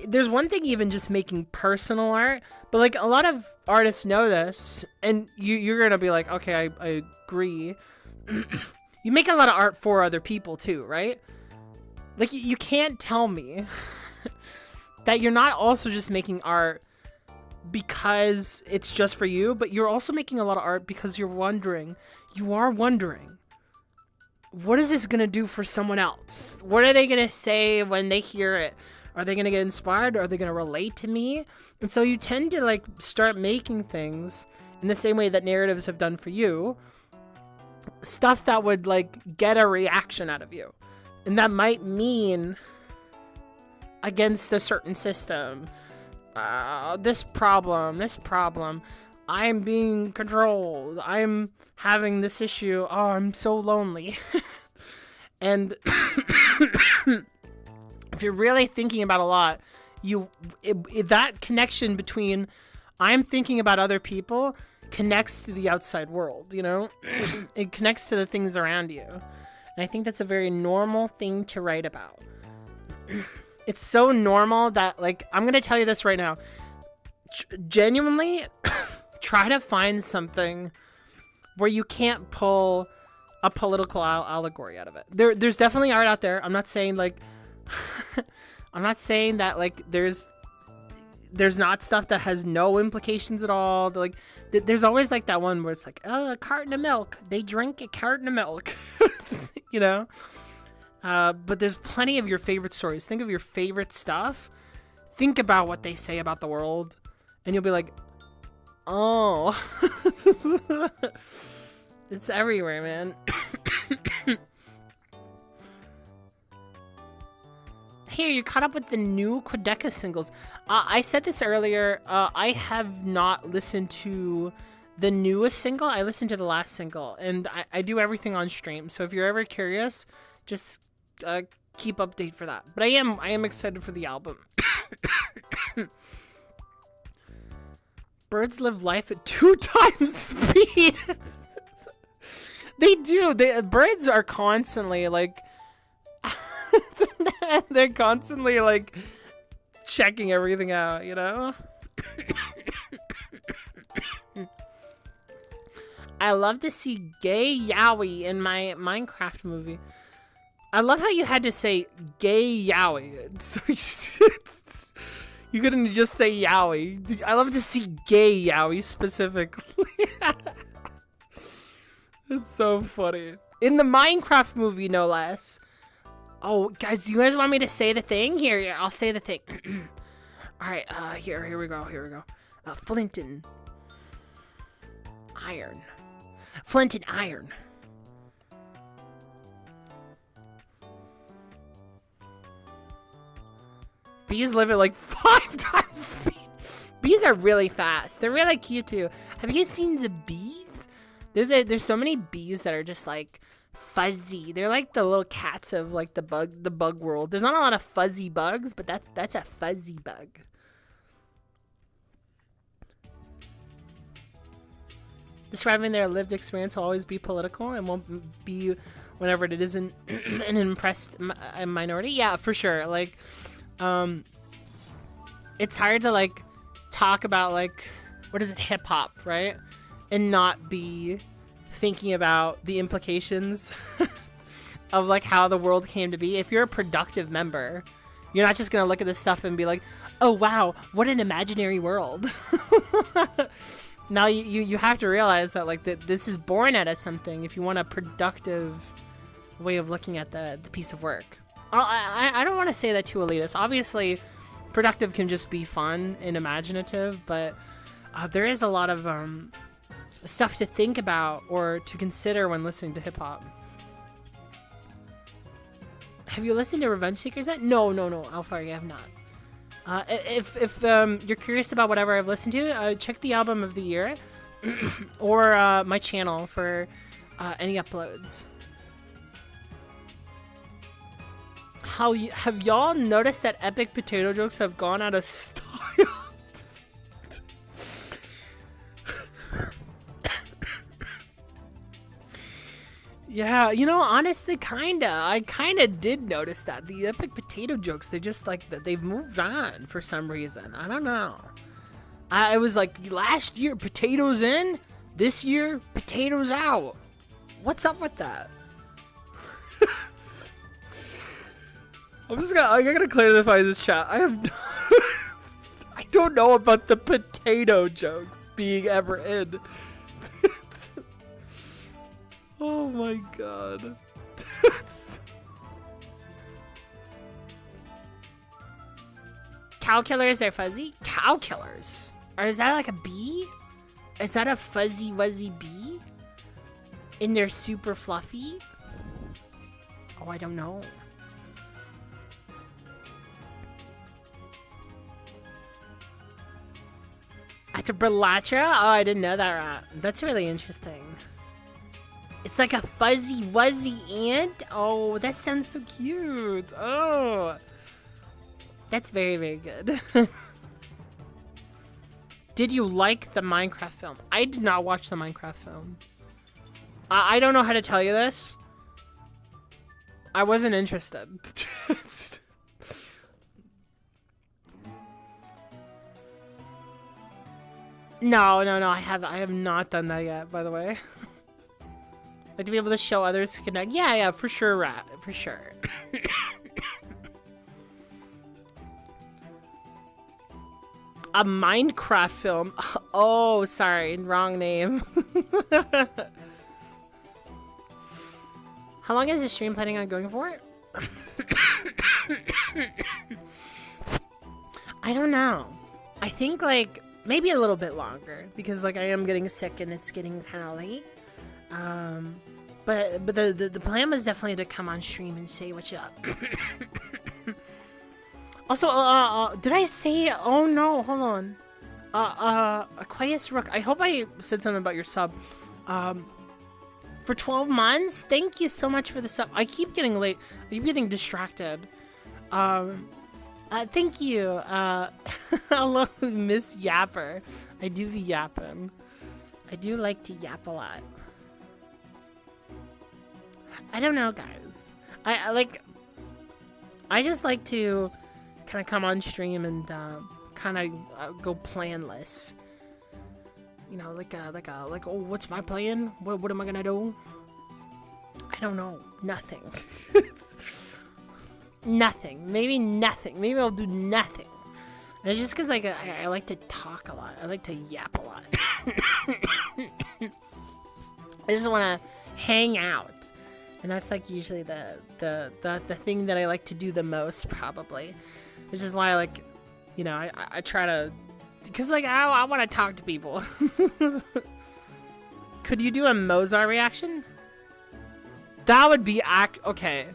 there's one thing even just making personal art, but like a lot of artists know this, and you're gonna be like, okay, I agree. You make a lot of art for other people too, right? Like you can't tell me that you're not also just making art because it's just for you, but you're also making a lot of art because you are wondering, what is this going to do for someone else? What are they going to say when they hear it? Are they going to get inspired? Are they going to relate to me? And so you tend to like start making things in the same way that narratives have done for you, stuff that would like get a reaction out of you. And that might mean against a certain system, this problem, I'm being controlled, I'm having this issue, oh, I'm so lonely. And if you're really thinking about a lot, that connection between I'm thinking about other people connects to the outside world, you know? It connects to the things around you. And I think that's a very normal thing to write about. It's so normal that, like, I'm going to tell you this right now. Genuinely, try to find something where you can't pull a political allegory out of it. There's definitely art out there. I'm not saying, like, I'm not saying that, like, there's not stuff that has no implications at all. Like, there's always, like, that one where it's like, oh, a carton of milk. They drink a carton of milk. You know? But there's plenty of your favorite stories. Think of your favorite stuff. Think about what they say about the world. And you'll be like, oh. It's everywhere, man. Here, you're caught up with the new Quedeca singles. I said this earlier. I have not listened to the newest single. I listened to the last single. And I do everything on stream. So if you're ever curious, just keep update for that. But I am excited for the album. Birds live life at 2 times speed. They do. Birds are constantly like they're constantly like checking everything out, you know? I love to see gay yaoi in my Minecraft movie. I love how you had to say gay yaoi. So you couldn't just say yaoi. I love to see gay yaoi specifically. It's so funny. In the Minecraft movie, no less. Oh, guys, do you guys want me to say the thing? Here, I'll say the thing. All right, here we go. Flint and iron. Flint and iron. Bees live at like 5 times speed. Bees are really fast. They're really cute too. Have you guys seen the bees? There's so many bees that are just like fuzzy. They're like the little cats of like the bug world. There's not a lot of fuzzy bugs, but that's a fuzzy bug. Describing their lived experience will always be political and won't be whenever it isn't an impressed minority. Yeah, for sure. Like, it's hard to like talk about like, what is it, hip hop, right? And not be thinking about the implications of like how the world came to be. If you're a productive member, you're not just gonna look at this stuff and be like, oh wow, what an imaginary world. Now you have to realize that like this is born out of something if you want a productive way of looking at the piece of work. I don't want to say that too elitist. Obviously, productive can just be fun and imaginative, but there is a lot of stuff to think about or to consider when listening to hip-hop. Have you listened to Revenge Seekers yet? No, Alpha, you have not. If you're curious about whatever I've listened to, check the album of the year or my channel for any uploads. Have y'all noticed that epic potato jokes have gone out of style? Yeah, you know, honestly, I kinda did notice that. The epic potato jokes, they're just like, they've moved on for some reason. I don't know. I was like, last year, potatoes in. This year, potatoes out. What's up with that? I gotta clarify this chat. I don't know about the potato jokes being ever in. Oh my god. Cow killers are fuzzy? Cow killers? Or is that like a bee? Is that a fuzzy wuzzy bee? And they're super fluffy? Oh, I don't know. At a Brelatra? Oh, I didn't know that, right? That's really interesting. It's like a fuzzy wuzzy ant. Oh, that sounds so cute. Oh, that's very, very good. Did you like the Minecraft film? I did not watch the Minecraft film. I don't know how to tell you this. I wasn't interested. No, I have not done that yet, by the way. Like to be able to show others to connect. Yeah, for sure, Rat. For sure. A Minecraft film. Oh, sorry. Wrong name. How long is the stream planning on going for? I don't know. I think like maybe a little bit longer because like I am getting sick and it's getting kind of late. But the plan was definitely to come on stream and say what's up. Also, did I say? Oh no, hold on. Aquarius Rook. I hope I said something about your sub. For 12 months. Thank you so much for the sub. I keep getting late. I keep getting distracted. Thank you. Hello, Miss Yapper. I do be yapping. I do like to yap a lot. I don't know, guys. I just like to kind of come on stream and kind of go planless. you know, like oh, what's my plan? What am I gonna do? I don't know. Nothing. Nothing. Maybe nothing. Maybe I'll do nothing. And it's just because like I like to talk a lot. I like to yap a lot. I just want to hang out, and that's like usually the thing that I like to do the most, probably. Which is why I like, you know, I try to, because like I want to talk to people. Could you do a Mozart reaction? That would be okay.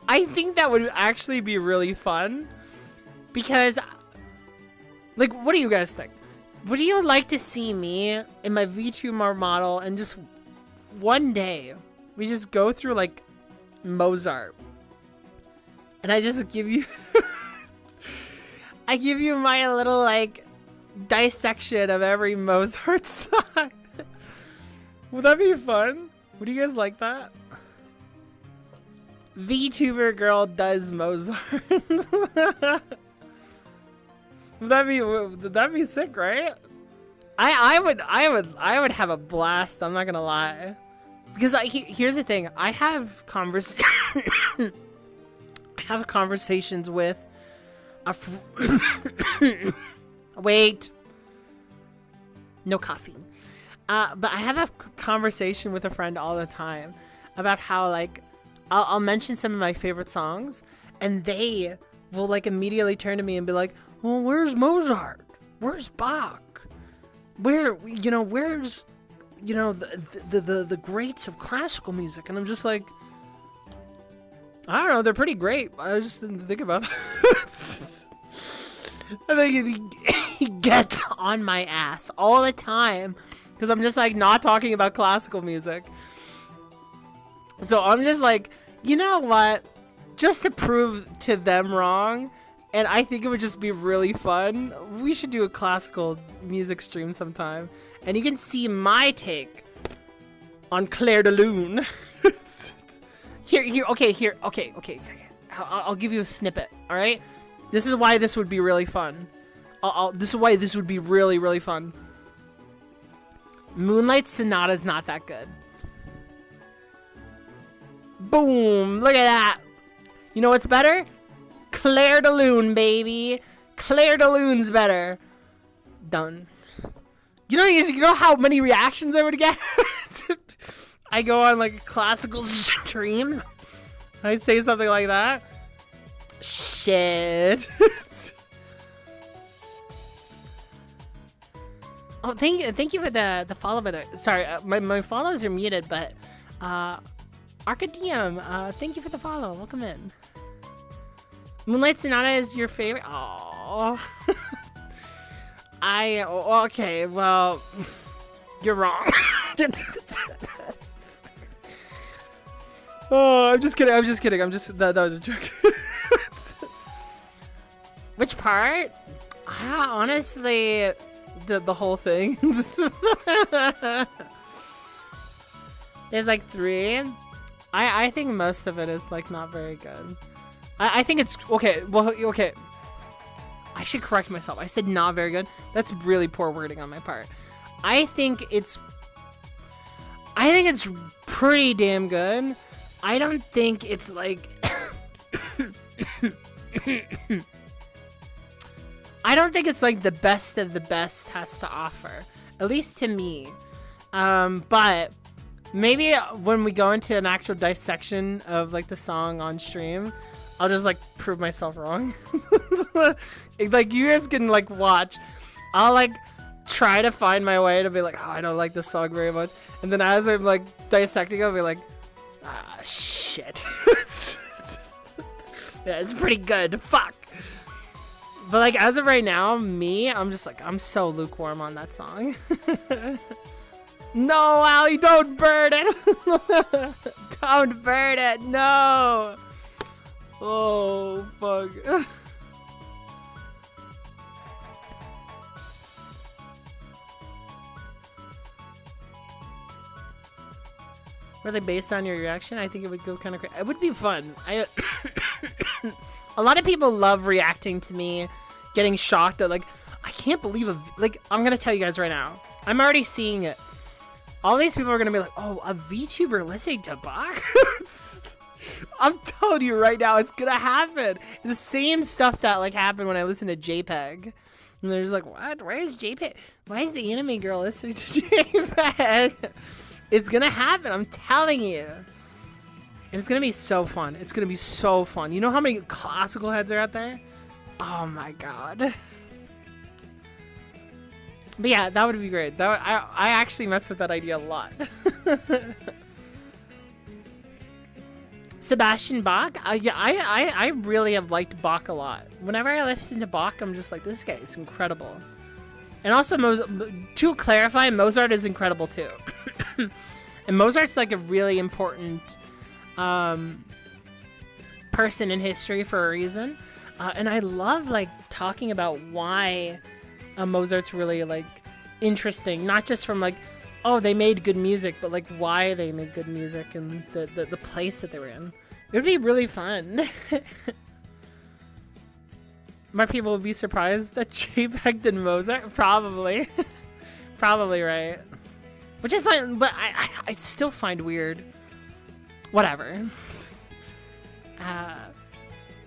I think that would actually be really fun, because like, what do you guys think? Would you like to see me in my VTuber model and just one day we just go through like Mozart and I just give you I give you my little like dissection of every Mozart song? Would that be fun? Would you guys like that? VTuber girl does Mozart. That'd be sick, right? I would have a blast. I'm not gonna lie, because here's the thing. I have conversations with wait, no coffee. But I have a conversation with a friend all the time about how like I'll mention some of my favorite songs, and they will like immediately turn to me and be like, well, where's Mozart? Where's Bach? Where's, you know, the greats of classical music? And I'm just like, I don't know, they're pretty great. I just didn't think about that. I think he gets on my ass all the time because I'm just like not talking about classical music. So I'm just like, you know what? Just to prove to them wrong, and I think it would just be really fun, we should do a classical music stream sometime. And you can see my take on Clair de Lune. Okay. I'll give you a snippet, alright? This is why this would be really fun. This is why this would be really, really fun. Moonlight Sonata's not that good. Boom! Look at that! You know what's better? Clair de Lune, baby! Clair de Lune's better. Done. You know how many reactions I would get? I go on like a classical stream. I say something like that. Shit. Oh, thank you for the follow, brother. Sorry, my followers are muted, but Arcadium, thank you for the follow. Welcome in. Moonlight Sonata is your favorite? Oh. Okay, well, you're wrong. Oh, I'm just kidding. That was a joke. Which part? Honestly, the whole thing. There's like 3. I think most of it is like not very good. I think it's okay. Well, okay. I should correct myself. I said not very good. That's really poor wording on my part. I think it's pretty damn good. I don't think it's like I don't think it's like the best of the best has to offer, at least to me. But maybe when we go into an actual dissection of like the song on stream, I'll just like prove myself wrong. Like you guys can like watch. I'll like try to find my way to be like, oh, I don't like this song very much. And then as I'm like dissecting, I'll be like, ah, shit. Yeah, it's pretty good. Fuck. But like as of right now, I'm just like, I'm so lukewarm on that song. No, Allie, don't burn it. Don't burn it. No. Oh, fuck. Really, based on your reaction, I think it would go kind of crazy. It would be fun. A lot of people love reacting to me getting shocked at like, I I can't believe like, I'm gonna tell you guys right now. I'm already seeing it. All these people are gonna be like, oh, a VTuber listening to Bach? I'm telling you right now, it's gonna happen. It's the same stuff that like happened when I listened to JPEG. And they're just like, what? Why is JPEG? Why is the anime girl listening to JPEG? It's gonna happen, I'm telling you. And it's gonna be so fun. It's gonna be so fun. You know how many classical heads are out there? Oh my god. But yeah, that would be great. I actually mess with that idea a lot. Sebastian Bach? Yeah, I really have liked Bach a lot. Whenever I listen to Bach, I'm just like, this guy is incredible. And also, to clarify, Mozart is incredible too. And Mozart's like a really important person in history for a reason. And I love like talking about why Mozart's really like interesting. Not just from like, oh, they made good music, but like why they made good music and the place that they were in. It would be really fun. More people would be surprised that JPEG did Mozart? Probably. Probably right. Which I find, but I still find weird. Whatever.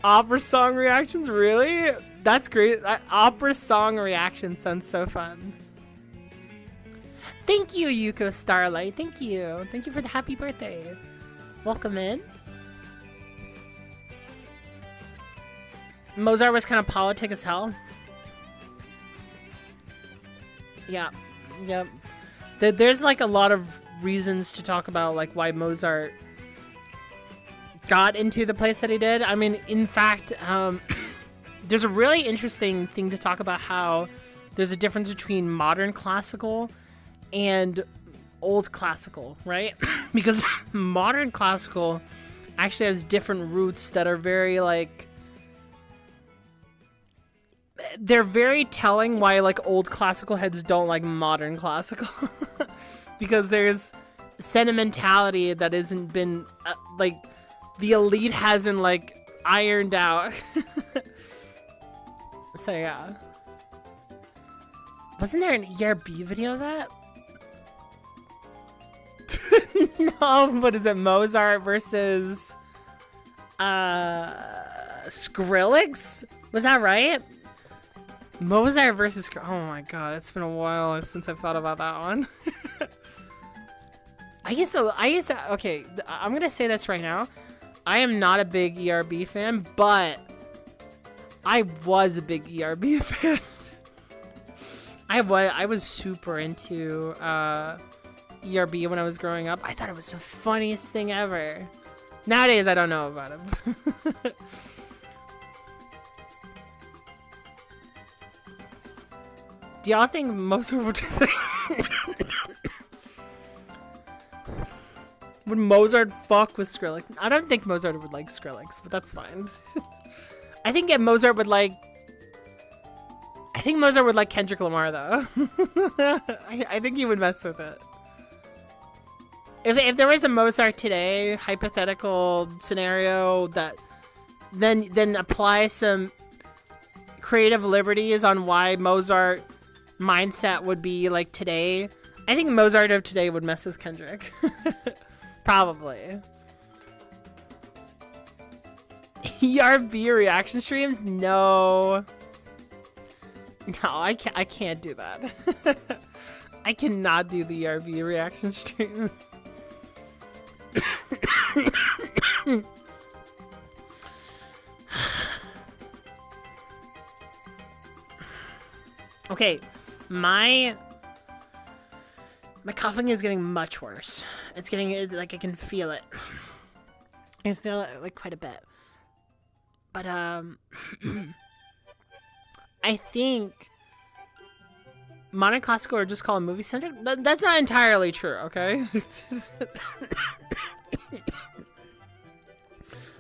Opera song reactions? Really? That's great. Opera song reaction sounds so fun. Thank you, Yuko Starlight. Thank you. Thank you for the happy birthday. Welcome in. Mozart was kind of politic as hell. Yeah. Yep. There's like a lot of reasons to talk about like why Mozart got into the place that he did. I mean, in fact, there's a really interesting thing to talk about how there's a difference between modern classical and old classical, right? Because modern classical actually has different roots that are very like, they're very telling why like old classical heads don't like modern classical. Because there's sentimentality that hasn't been like the elite hasn't like ironed out. So yeah. Wasn't there an ERB video of that? No, what is it? Mozart versus Skrillex? Was that right? Mozart versus oh my god, it's been a while since I've thought about that one. I used to, okay, I'm gonna say this right now. I am not a big ERB fan, but I was a big ERB fan. I was super into ERB when I was growing up. I thought it was the funniest thing ever. Nowadays, I don't know about him. Do y'all think Mozart would Mozart fuck with Skrillex? I don't think Mozart would like Skrillex, but that's fine. I think Mozart would like Kendrick Lamar though. I think he would mess with it. If there was a Mozart today hypothetical scenario that then apply some creative liberties on why Mozart mindset would be like today, I think Mozart of today would mess with Kendrick. Probably. ERB reaction streams? No. No, I can't do that. I cannot do the ERB reaction streams. Okay, my coughing is getting much worse. It's getting, like, I can feel it. I can feel it, like, quite a bit. But, I think modern classical are just called movie-centric. That's not entirely true, okay?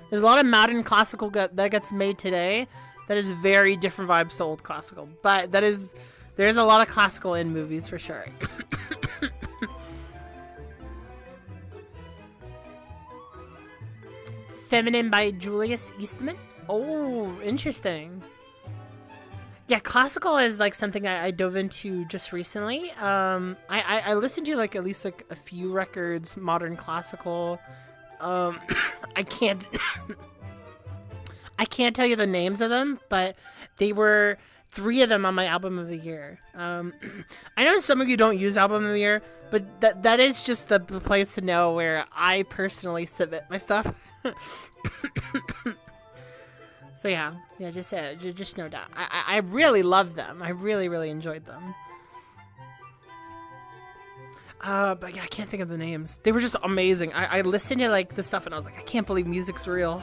There's a lot of modern classical that gets made today that is very different vibes to old classical. But there's a lot of classical in movies for sure. Feminine by Julius Eastman. Oh, interesting. Yeah, classical is like something I dove into just recently. I listened to like at least like a few records, modern classical. I can't I can't tell you the names of them, but they were three of them on my album of the year. I know some of you don't use album of the year, but that is just the place to know where I personally submit my stuff. So yeah, just know that I really loved them. I really enjoyed them. But yeah, I can't think of the names. They were just amazing. I listened to like the stuff and I was like, I can't believe music's real.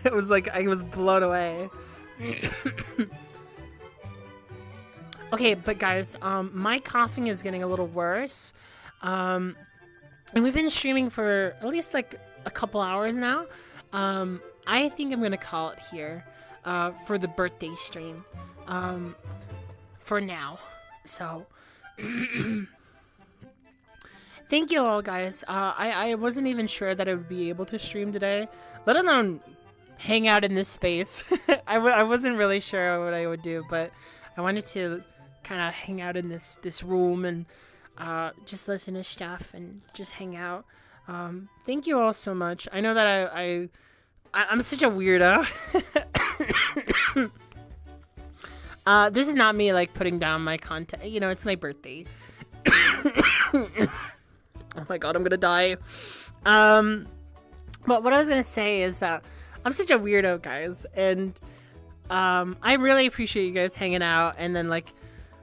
I was blown away. Okay, but guys, my coughing is getting a little worse. And we've been streaming for at least like a couple hours now. I think I'm gonna call it here for the birthday stream for now. So thank you all, guys. I wasn't even sure that I would be able to stream today, let alone hang out in this space. I wasn't really sure what I would do, but I wanted to kind of hang out in this room and just listen to stuff and just hang out. Thank you all so much. I know that I'm such a weirdo. This is not me like putting down my content. You know, it's my birthday. Oh my god, I'm gonna die. But what I was gonna say is that I'm such a weirdo, guys, and I really appreciate you guys hanging out and then like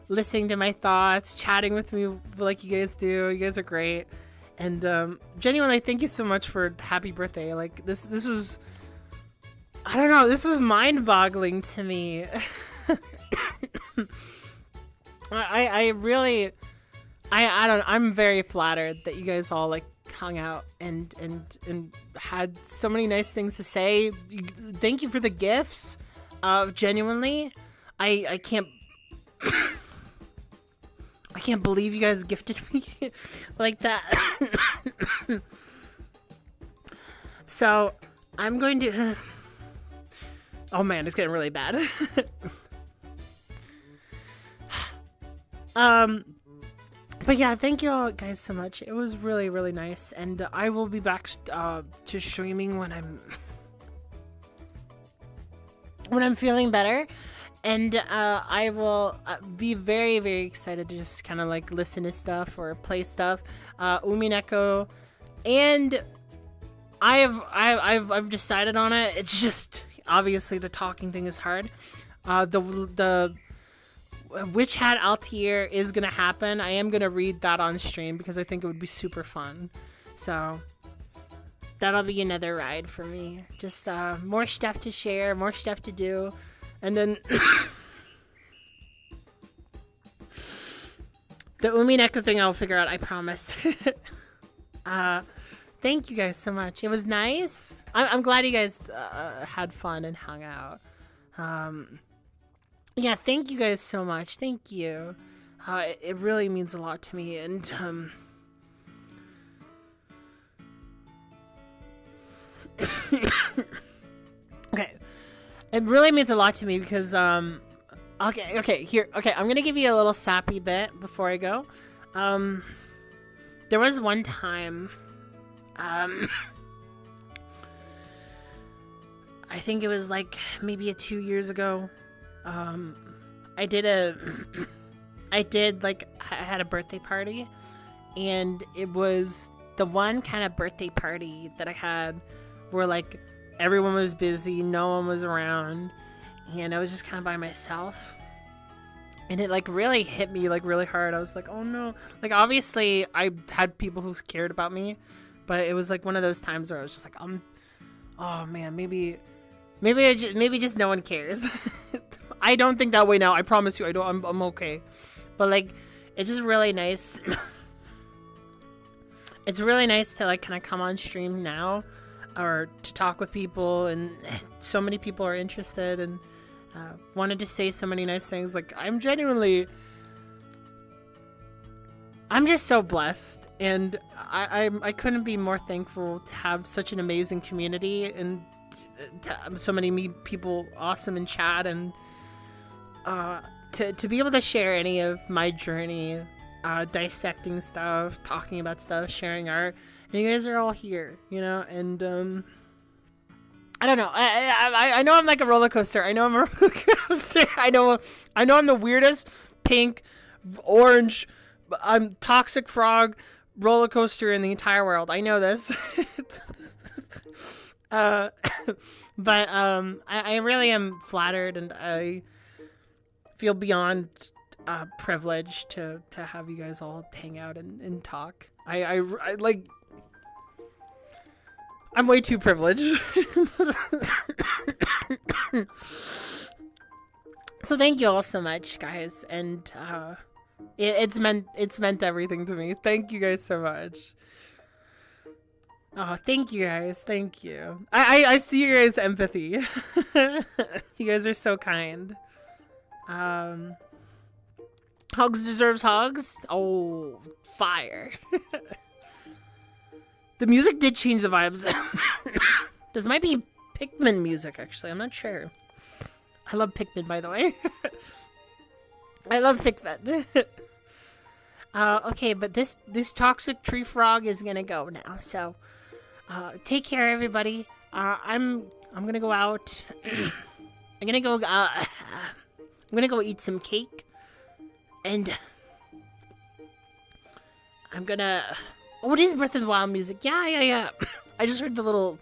listening to my thoughts, chatting with me like you guys do. You guys are great, and genuinely, thank you so much for happy birthday. Like this was, I don't know, this was mind-boggling to me. I really, I don't, I'm very flattered that you guys all like hung out and had so many nice things to say. Thank you for the gifts. Genuinely, I can't I can't believe you guys gifted me like that. So I'm going to oh man, it's getting really bad. But yeah, thank you all guys so much. It was really nice, and I will be back to streaming when I'm feeling better, and I will be very excited to just kind of like listen to stuff or play stuff. Umineko, and I've decided on it. It's just obviously the talking thing is hard. The Witch Hat Altair is gonna happen. I am gonna read that on stream because I think it would be super fun. So that'll be another ride for me. Just more stuff to share, more stuff to do, and then the Umineko thing I'll figure out. I promise. Thank you guys so much. It was nice. I'm glad you guys had fun and hung out. Yeah, thank you guys so much. Thank you. It really means a lot to me, and okay, it really means a lot to me because okay, here, okay, I'm gonna give you a little sappy bit before I go. There was one time, I think it was like maybe 2 years ago. I had a birthday party, and it was the one kind of birthday party that I had where like everyone was busy, no one was around, and I was just kind of by myself, and it like really hit me like really hard. I was like, oh no, like obviously I had people who cared about me, but it was like one of those times where I was just like, oh man, maybe just no one cares. I don't think that way now. I promise you, I don't. I'm okay. But like, it's just really nice. It's really nice to like kind of come on stream now, or to talk with people, and so many people are interested and wanted to say so many nice things. Like, I'm just so blessed, and I couldn't be more thankful to have such an amazing community and so many people awesome in chat, and to be able to share any of my journey, dissecting stuff, talking about stuff, sharing art, and you guys are all here, you know, and I don't know. I know I'm like a roller coaster. I know I'm a roller coaster. I know I'm the weirdest pink, orange, toxic frog roller coaster in the entire world. I know this. But I really am flattered, and I feel beyond privileged to have you guys all hang out and talk. I like. I'm way too privileged. So thank you all so much, guys, and it's meant everything to me. Thank you guys so much. Oh, thank you guys. Thank you. I see your guys' empathy. You guys are so kind. Hugz deserves hugs. Oh, fire. The music did change the vibes. This might be Pikmin music, actually. I'm not sure. I love Pikmin, by the way. I love Pikmin. Okay, but this toxic tree frog is gonna go now. So, take care, everybody. I'm gonna go out. I'm gonna go eat some cake, and I'm gonna. Oh, it is Breath of the Wild music. Yeah. I just heard the little.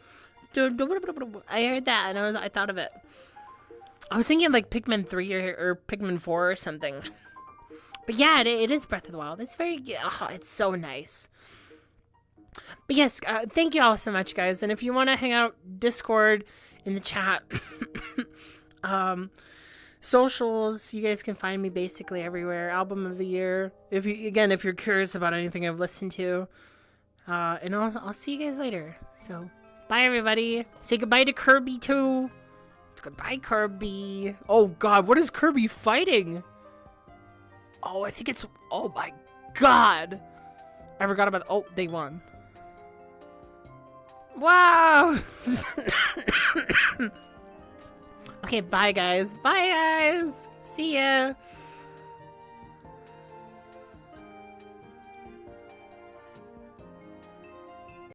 I heard that, and I thought of it. I was thinking like Pikmin 3 or Pikmin 4 or something. But yeah, it is Breath of the Wild. It's very. Oh, it's so nice. But yes, thank you all so much, guys. And if you want to hang out, Discord, in the chat, socials, you guys can find me basically everywhere. Album of the year. If you're curious about anything I've listened to, and I'll see you guys later. So bye, everybody. Say goodbye to Kirby too. Goodbye, Kirby. Oh God, what is Kirby fighting? Oh, I think it's. Oh my God, I forgot about. Oh, they won. Wow. Okay, bye guys. Bye guys. See ya.